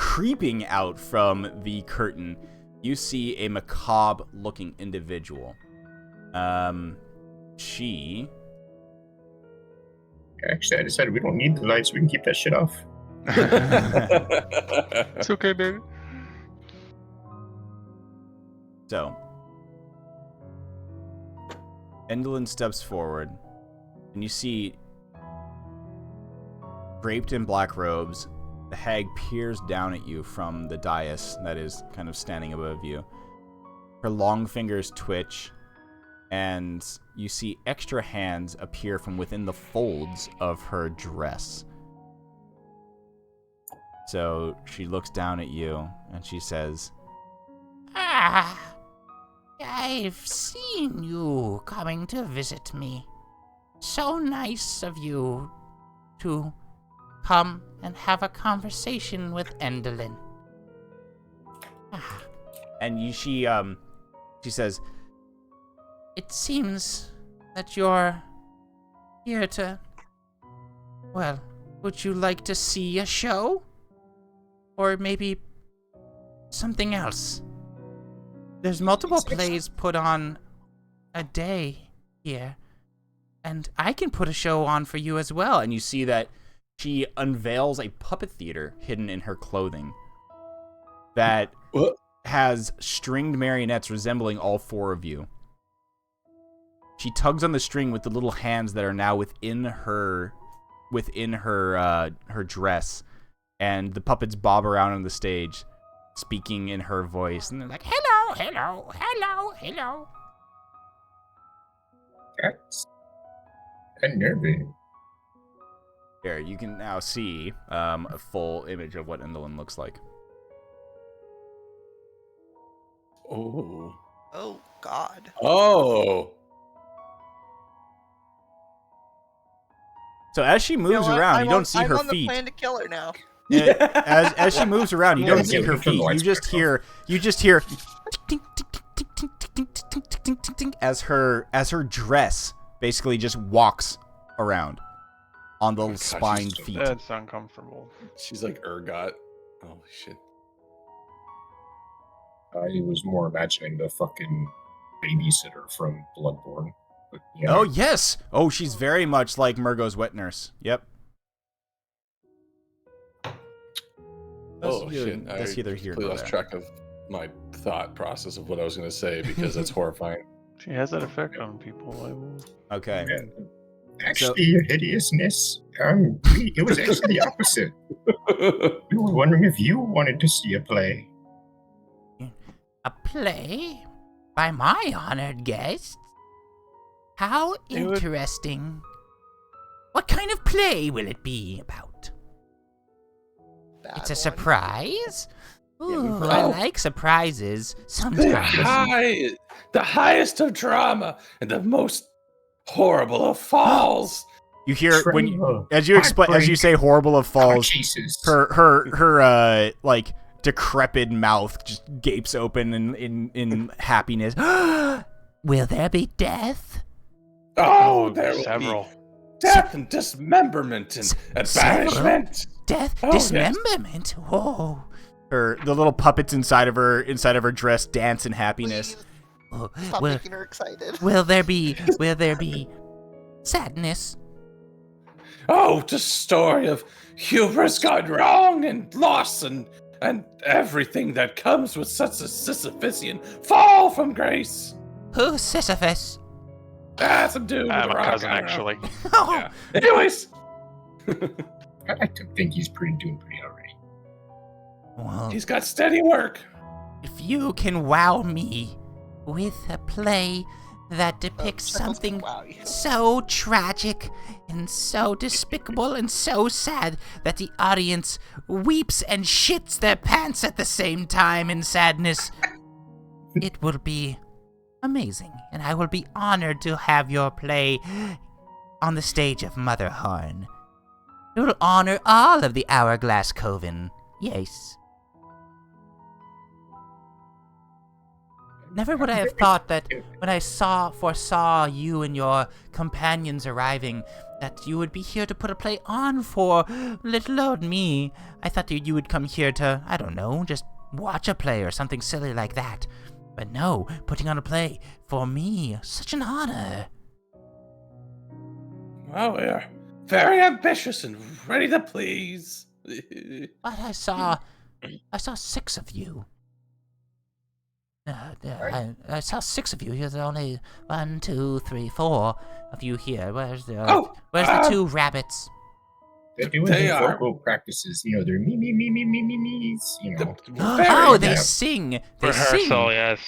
the curtain, you see a macabre-looking individual. She... Actually, I decided we don't need the lights. We can keep that shit off. It's okay, baby. So, Endolin steps forward, and you see, draped in black robes, the hag peers down at you from the dais that is kind of standing above you. Her long fingers twitch, and you see extra hands appear from within the folds of her dress. So she looks down at you, and she says, I've seen you coming to visit me. So nice of you to come and have a conversation with Endolin. And she says, it seems that you're here to... Well, would you like to see a show? Or maybe something else? There's multiple plays put on a day here. And I can put a show on for you as well. And you see that she unveils a puppet theater hidden in her clothing that has stringed marionettes resembling all four of you. She tugs on the string with the little hands that are now within her dress, and the puppets bob around on the stage, speaking in her voice, and they're like, "Hello, hello, hello, hello." That's unnerving. There, you can now see a full image of what Indolin looks like. Oh. Oh God. Oh. So as she moves around, you don't see her I'm on the feet. plan to kill her now. As she moves around, you don't see her feet. You just hear as her dress basically just walks around on the spined feet. That's uncomfortable. She's like ergot. Oh shit. I was more imagining the fucking babysitter from Bloodborne. But, yeah. Oh yes. Oh, she's very much like Murgo's wet nurse. Yep. Oh shit! That's either here or completely lost there. track of my thought process of what I was going to say because that's horrifying. She has that effect on people. I will... Okay. Actually, your hideousness, it was actually the opposite. We were wondering if you wanted to see a play. A play? By my honored guests? How interesting. What kind of play will it be about? Bad It's a one. surprise? Ooh, I like surprises sometimes. The highest of drama and the most horrible of falls. You hear when Tremor, as you say horrible of falls, Jesus. her like decrepit mouth just gapes open in happiness. Will there be death? Oh, there will several. be death and dismemberment and Several? banishment. Death? Oh, yes. Dismemberment? Oh. The little puppets inside of her dress dance in happiness. Please, Oh, stop will, making her excited. will there be sadness? Oh, the story of hubris gone wrong and loss and everything that comes with such a Sisyphean fall from grace. Who's Sisyphus? Some dude. I'm with a rock, cousin, I don't know. actually. Oh, Yeah. Anyways, I like to think he's doing pretty already. well, he's got steady work. if you can wow me with a play that depicts something Wow. so tragic and so despicable and so sad that the audience weeps and shits their pants at the same time in sadness, it will be amazing, and I will be honored to have your play on the stage of Mother Horn. It will honor all of the Hourglass Coven. Yes. Never would I have thought that when I foresaw you and your companions arriving, that you would be here to put a play on for little old me. I thought that you would come here to, I don't know, just watch a play or something silly like that. But no, putting on a play for me, such an honor. Well, we are very ambitious and ready to please. But I saw 6 of you. I saw 6 of you. There's only 1, 2, 3, 4 of you here. Where's the 2 rabbits? They're doing They their are. vocal practices. You know, they're me's. You know, Oh, they yeah. sing. They sing. Rehearsal, yes.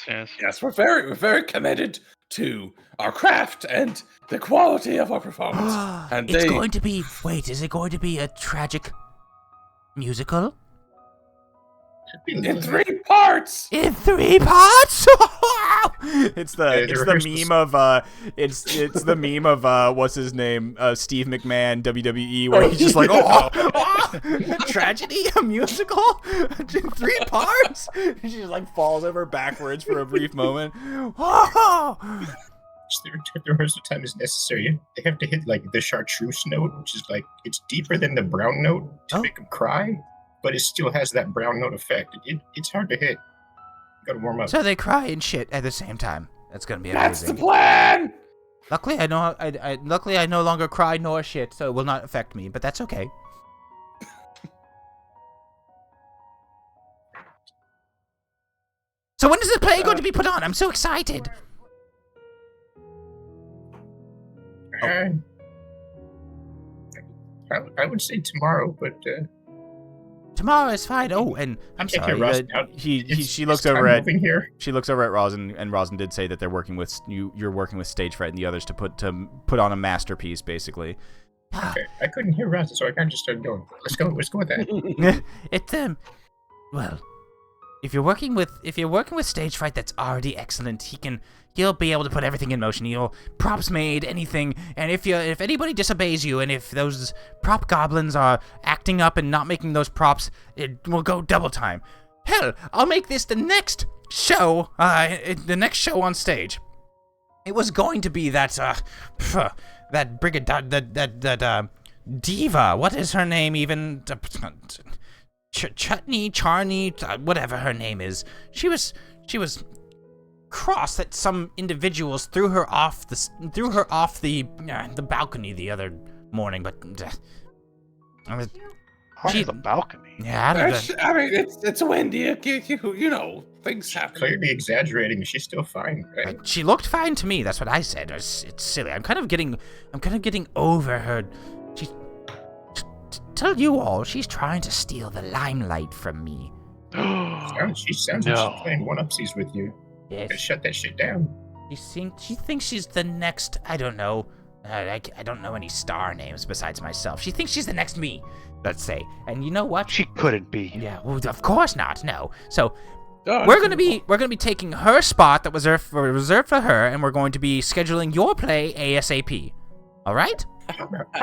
Yes, we're very committed to our craft and the quality of our performance. And It's they, going to be. Wait, is it going to be a tragic musical? in 3 parts. In 3 parts? It's the meme of it's the meme of what's his name, Steve McMahon, WWE, where he's just like tragedy, a musical in 3 parts. She just like falls over backwards for a brief moment. The rehearsal time is necessary. They have to hit like the chartreuse note, which is like it's deeper than the brown note to make them cry, but it still has that brown note effect. It's hard to hit. You gotta warm up. So they cry and shit at the same time. That's gonna be That's amazing. the plan. Luckily, luckily I no longer cry nor shit, so it will not affect me. But that's okay. So when is the play going to be put on? I'm so excited. I would say tomorrow, but Tomorrow is fine. Oh, and I'm can't sorry. get Rosin out. She looks time over at moving here. she looks over at Rosin, and Rosin did say that they're working with you're working with Stage Fright and the others to put on a masterpiece, basically. Okay, I couldn't hear Rosin, so I kind of just started going. Let's go with that. It's well, if you're working with Stage Fright, that's already excellent. He'll be able to put everything in motion. He'll props made, anything. And if anybody disobeys you, and if those prop goblins are acting up and not making those props, it will go double time. Hell, I'll make this the next show. The next show on stage. It was going to be that diva. What is her name even? Chutney, Charney, whatever her name is. She was cross that some individuals threw her off the balcony the other morning, but The balcony. Yeah, I don't know. I mean, it's windy. You know, things happen. Clearly exaggerating. She's still fine, right? She looked fine to me. That's what I said. It's silly. I'm kind of getting over her. She tell you all, she's trying to steal the limelight from me. She sounds like she's playing one-upsies with you. Yes. Gotta shut that shit down. She thinks she's the next. I don't know. I don't know any star names besides myself. She thinks she's the next me, let's say. And you know what? She couldn't be. Yeah, well, of course not. No. So we're gonna be taking her spot that was reserved for her, and we're going to be scheduling your play ASAP. All right? How about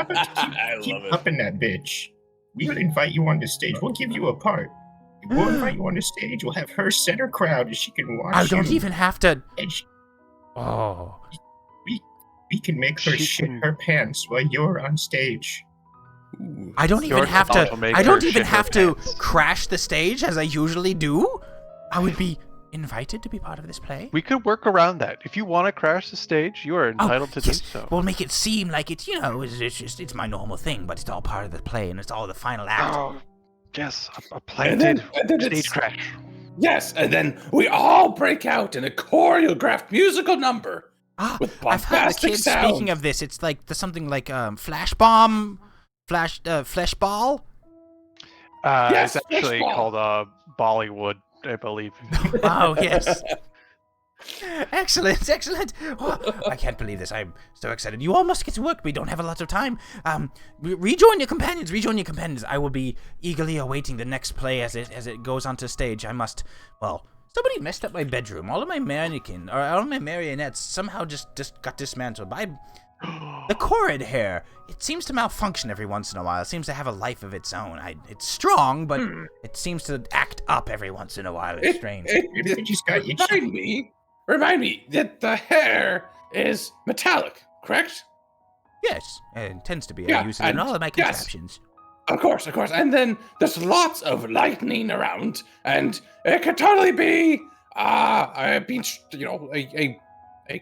keep upping that bitch? We'll invite you on the stage. We'll give you a part. We'll invite you on the stage. We'll have her center crowd, and she can watch. I don't even have to. Oh. We can make her shit her pants while you're on stage. I don't even have to crash the stage as I usually do. I would be invited to be part of this play. We could work around that. If you want to crash the stage, you are entitled to do so. We'll make it seem like it's it's my normal thing, but it's all part of the play and it's all the final act. Oh, yes, a planted stage crash. Yes, and then we all break out in a choreographed musical number. With I've heard the kids sounds. speaking of this. It's like something like flash ball. Yes, it's actually Fleshball. called Bollywood, I believe. Oh yes. Excellent. Oh, I can't believe this. I'm so excited. You all must get to work. We don't have a lot of time. Rejoin your companions. I will be eagerly awaiting the next play as it goes onto stage. Somebody messed up my bedroom. All of my marionettes somehow just got dismantled by the Corrid hair. It seems to malfunction every once in a while. It seems to have a life of its own. It's strong, but it seems to act up every once in a while. It's strange. Remind me that the hair is metallic, correct? Yes, it tends to be. Yeah, I use it in all of my contraptions. Of course. And then there's lots of lightning around, and it could totally be a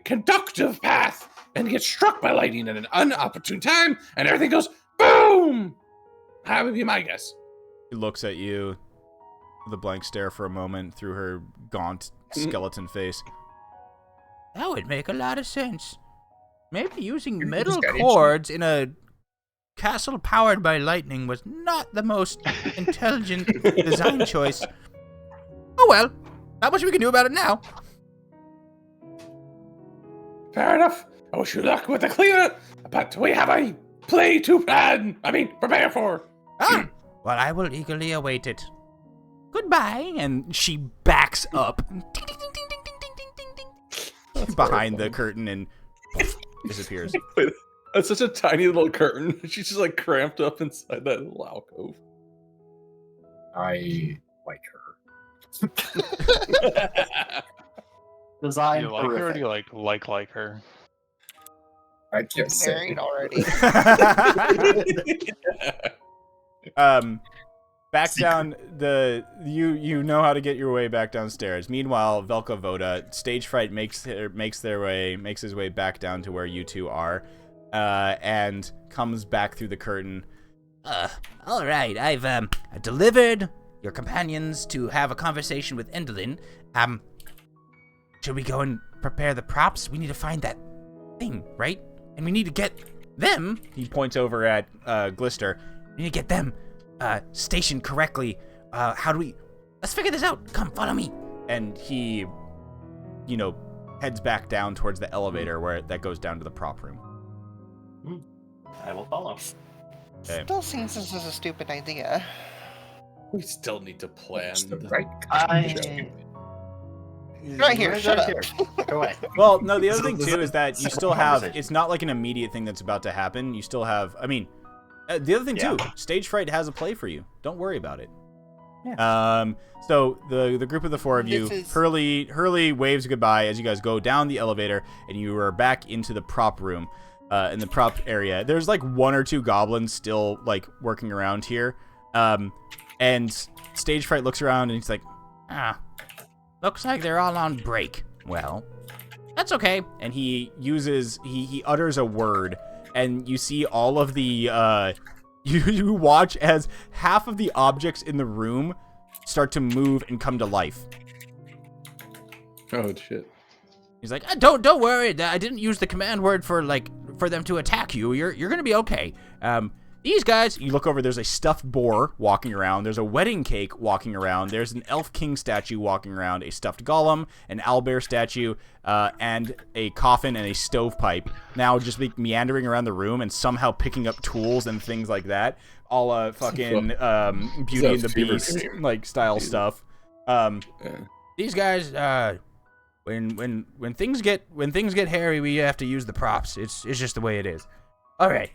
conductive path, and get struck by lightning at an unopportune time, and everything goes boom. That would be my guess. She looks at you with a blank stare for a moment through her gaunt skeleton face. That would make a lot of sense. Maybe using metal got cords in a castle powered by lightning was not the most intelligent design choice. Oh well, not much we can do about it now. Fair enough. I wish you luck with the cleanup, but we have a play to prepare for. Well, I will eagerly await it. Goodbye. And she backs up behind the curtain and disappears. Wait, that's such a tiny little curtain. She's just like cramped up inside that little alcove. I like her. Design You like her or horrific. do you like her? I just say. Married already. Back down you know how to get your way back downstairs. Meanwhile, Velka Voda, stage fright makes his way back down to where you two are, and comes back through the curtain. All right, I've delivered your companions to have a conversation with Endelin. Should we go and prepare the props? We need to find that thing, right? And we need to get them. He points over at Glister. We need to get them stationed correctly. How do we? Let's figure this out. Come, follow me. And he, heads back down towards the elevator that goes down to the prop room. I will follow. Okay. Still seems this is a stupid idea. We still need to plan. It's the the- right Right here, shut up. Go away. Well, no, the other thing This too is that you separate still have, conversation. it's not like an immediate thing that's about to happen. You still have, the other thing too, stage fright has a play for you. Don't worry about it. Yeah. So the group of the four of you, This is- Hurley waves goodbye as you guys go down the elevator and you are back into the prop room, in the prop area. There's like one or two goblins still like working around here. And stage fright looks around and he's like, Looks like they're all on break. Well, that's okay. and he utters a word, and you see all of the you watch as half of the objects in the room start to move and come to life. Oh shit. He's like, don't worry. I didn't use the command word for them to attack you. You're gonna be okay. These guys. You look over, there's a stuffed boar walking around, there's a wedding cake walking around, there's an elf king statue walking around, a stuffed golem, an owlbear statue, and a coffin and a stovepipe, now just meandering around the room and somehow picking up tools and things like that, all fucking Beauty and the fever Beast dream. like style stuff. These guys. When things get hairy, we have to use the props. It's just the way it is. All right.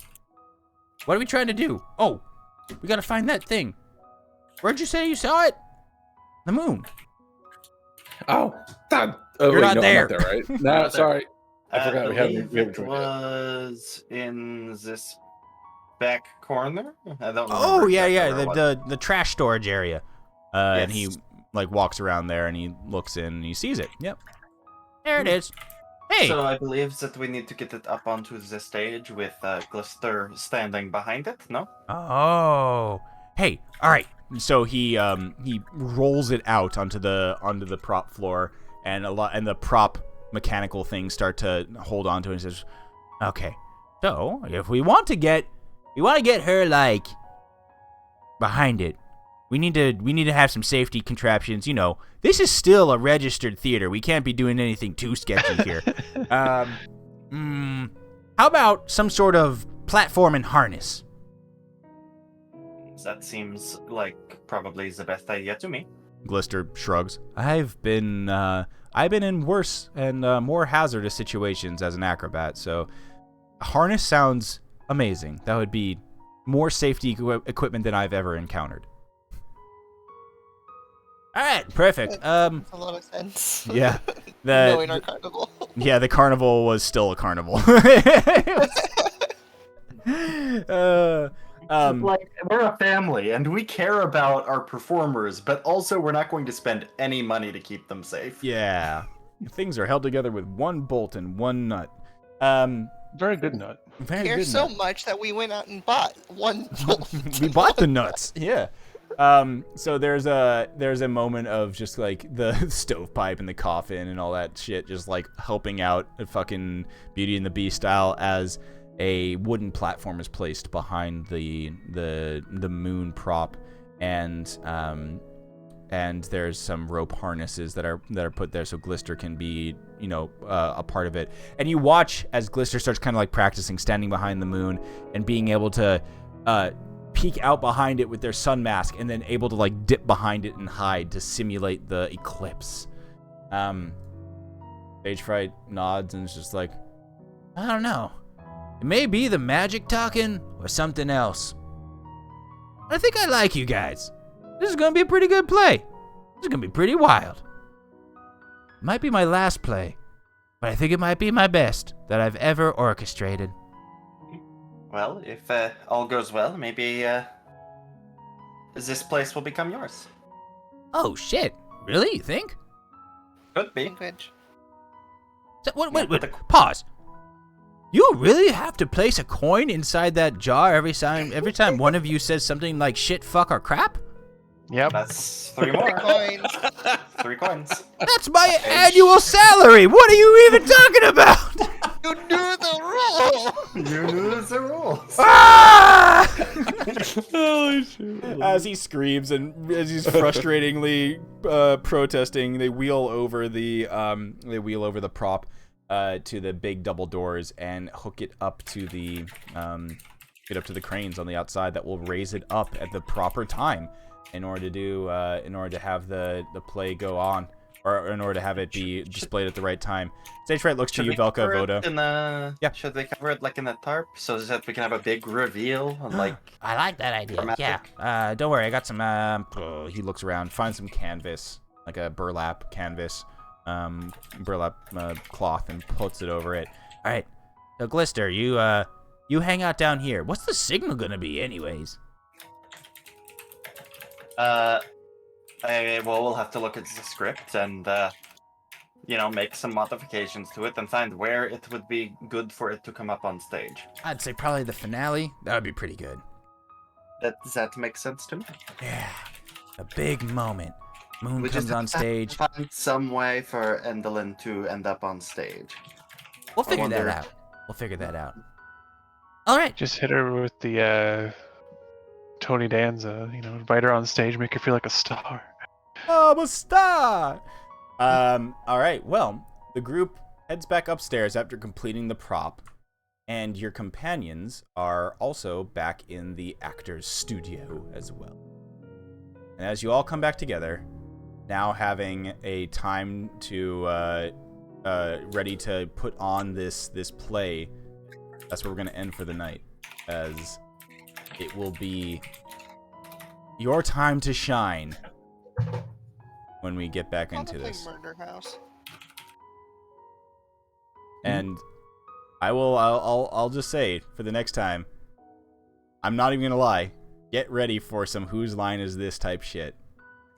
What are we trying to do? Oh, we gotta find that thing. Where'd you say you saw it? The moon. Oh, You're wait, not no, there. I'm not there, right? No, Not there. sorry. I forgot we haven't believe it joined yet. was in this back corner. I don't. Oh remember yeah, exactly yeah, where it was. the trash storage area. And he Yes. like walks around there and he looks in and he sees it. Yep. There it is. Hey. So I believe that we need to get it up onto the stage with Glister standing behind it. No. Oh. Hey. All right. So he rolls it out onto the prop floor, and the prop mechanical things start to hold onto it and says, Okay. So if we want to get her like behind it, we need to have some safety contraptions. This is still a registered theater. We can't be doing anything too sketchy here. How about some sort of platform and harness? That seems like probably the best idea to me. Glister shrugs. I've been in worse and more hazardous situations as an acrobat, so harness sounds amazing. That would be more safety equipment than I've ever encountered. All right, perfect. Makes a lot of sense. Yeah, Knowing our carnival. yeah, the carnival was still a carnival. Like, we're a family and we care about our performers, but also we're not going to spend any money to keep them safe. Yeah, things are held together with one bolt and one nut. Very good nut. Very Care good so nut. much that we went out and bought one. We bought the nuts. Yeah. So there's a moment of just like the stovepipe and the coffin and all that shit, just like helping out a fucking Beauty and the Beast style as a wooden platform is placed behind the moon prop, and there's some rope harnesses that are put there so Glister can be a part of it. And you watch as Glister starts kind of like practicing standing behind the moon and being able to peek out behind it with their sun mask, and then able to like dip behind it and hide to simulate the eclipse. Stage fright nods and is just like, I don't know. It may be the magic talking or something else. I think I like you guys. This is gonna be a pretty good play. This is gonna be pretty wild. Might be my last play. but I think it might be my best that I've ever orchestrated. Well, if all goes well, maybe this place will become yours. Oh shit! Really? You think? Could be. Language. So, wait, Yeah, but pause. You really have to place a coin inside that jar every time one of you says something like shit, fuck, or crap? Yep. That's 3 more. Coins. 3 coins. That's my annual salary! What are you even talking about? You knew the rule! You knew the rules. Ah! Holy shit. As he screams and as he's frustratingly protesting, they wheel over the prop to the big double doors and hook it up to the cranes on the outside that will raise it up at the proper time in order to have the play go on, or in order to have it be displayed at the right time. Stage fright looks to you, Velka, Voda. Yeah. Should we cover it like in the tarp so that we can have a big reveal? And, like, I like that idea. dramatic? Yeah. Don't worry, I got some. He looks around, finds some canvas, like a burlap canvas, cloth, and puts it over it. All right. So Glister, you hang out down here. What's the signal gonna be, anyways? We'll have to look at the script and, make some modifications to it and find where it would be good for it to come up on stage. I'd say probably the finale. That would be pretty good. Does that make sense to me? Yeah. A big moment. Moon We comes just on have to stage. find some way for Endolin to end up on stage. We'll figure that wonder- out. All right. Just hit her with the Tony Danza, invite her on stage, make her feel like a star. I'm a star! All right, well, the group heads back upstairs after completing the prop, and your companions are also back in the actor's studio as well. And as you all come back together, now having a time to ready to put on this play, that's where we're going to end for the night, as it will be your time to shine when we get back into Probably this. Murder House. And I'll just say for the next time, I'm not even gonna lie, get ready for some whose line is this type shit.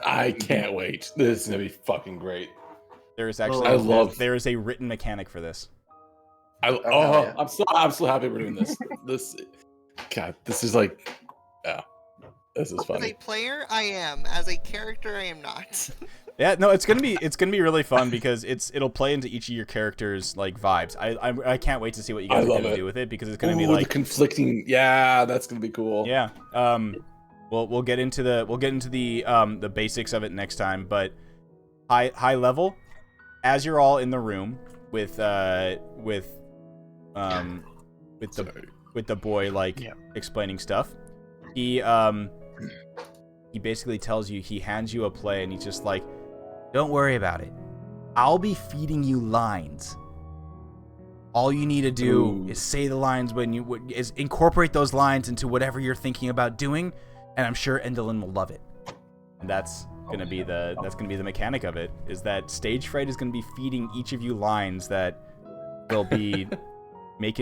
I can't wait. This is gonna be fucking great. There is I actually love- there is a written mechanic for this. yeah. I'm so happy we're doing this. This is like, yeah, this is As funny. a player, I am. As a character, I am not. Yeah, no, it's gonna be really fun because it'll play into each of your characters' like vibes. I can't wait to see what you guys are gonna do with it because it's gonna be Ooh, like the conflicting. Yeah, that's gonna be cool. yeah. We'll get into the basics of it next time, but high level, as you're all in the room with the boy explaining stuff, he basically tells you, he hands you a play and he's just like, don't worry about it. I'll be feeding you lines. All you need to do is say the lines is incorporate those lines into whatever you're thinking about doing, and I'm sure Endolin will love it. And that's gonna be the mechanic of it, is that Stage Fright is gonna be feeding each of you lines that will be there's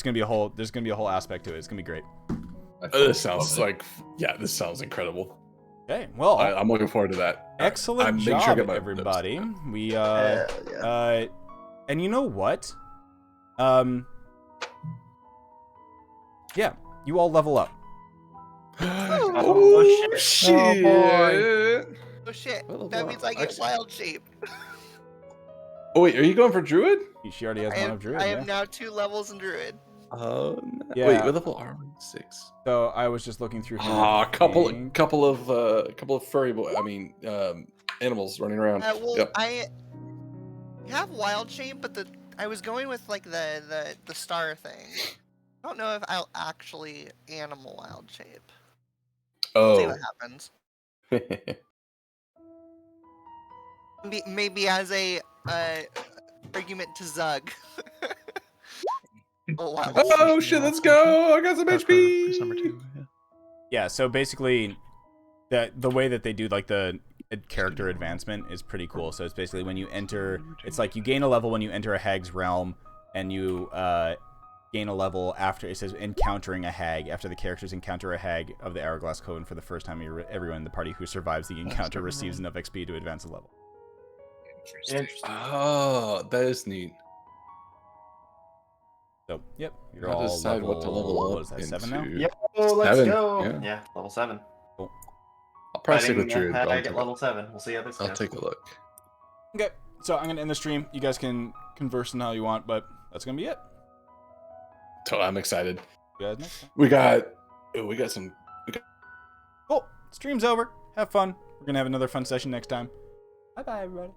gonna be a whole aspect to it. It's gonna be great. This sounds this sounds incredible. Okay, well, I'm looking forward to that. excellent I'm making job, sure I get my everybody. notes. We Yeah. and you know what? Yeah, you all level up. Oh, shit! Oh shit. Well, That means I get actually- wild shape. Oh wait, are you going for Druid? She already has one of Druid. I Yeah. have now 2 levels in Druid. Oh, Yeah. Wait, what level are we? 6. So I was just looking through. A couple of furry animals running around. Yep. I have wild shape, but I was going with like the star thing. I don't know if I'll actually animal wild shape. See Oh. what happens. Maybe as a argument to Zug. Oh, wow. Oh shit, let's go! I got some That's HP! for number 2. Yeah. Yeah. So basically, the way that they do like the character advancement is pretty cool. So it's basically when you enter, it's like you gain a level when you enter a hag's realm, and you gain a level after, it says encountering a hag. After the characters encounter a hag of the Hourglass Coven for the first time, everyone in the party who survives the encounter receives enough XP to advance a level. Interesting. Oh, that is neat. So, yep, you're I'll all decide what to level what up is that, 7 now? into. Yo, let's 7, go. yeah. Yeah, level 7. Cool. I'll probably stick with Fighting Druid, but I I'll get take, level 7. We'll see how this I'll goes. take a look. Okay, so I'm going to end the stream. You guys can converse on how you want, but that's going to be it. So I'm excited. See you guys next time. We got some. Cool. Stream's over. Have fun. We're going to have another fun session next time. Bye-bye, everybody.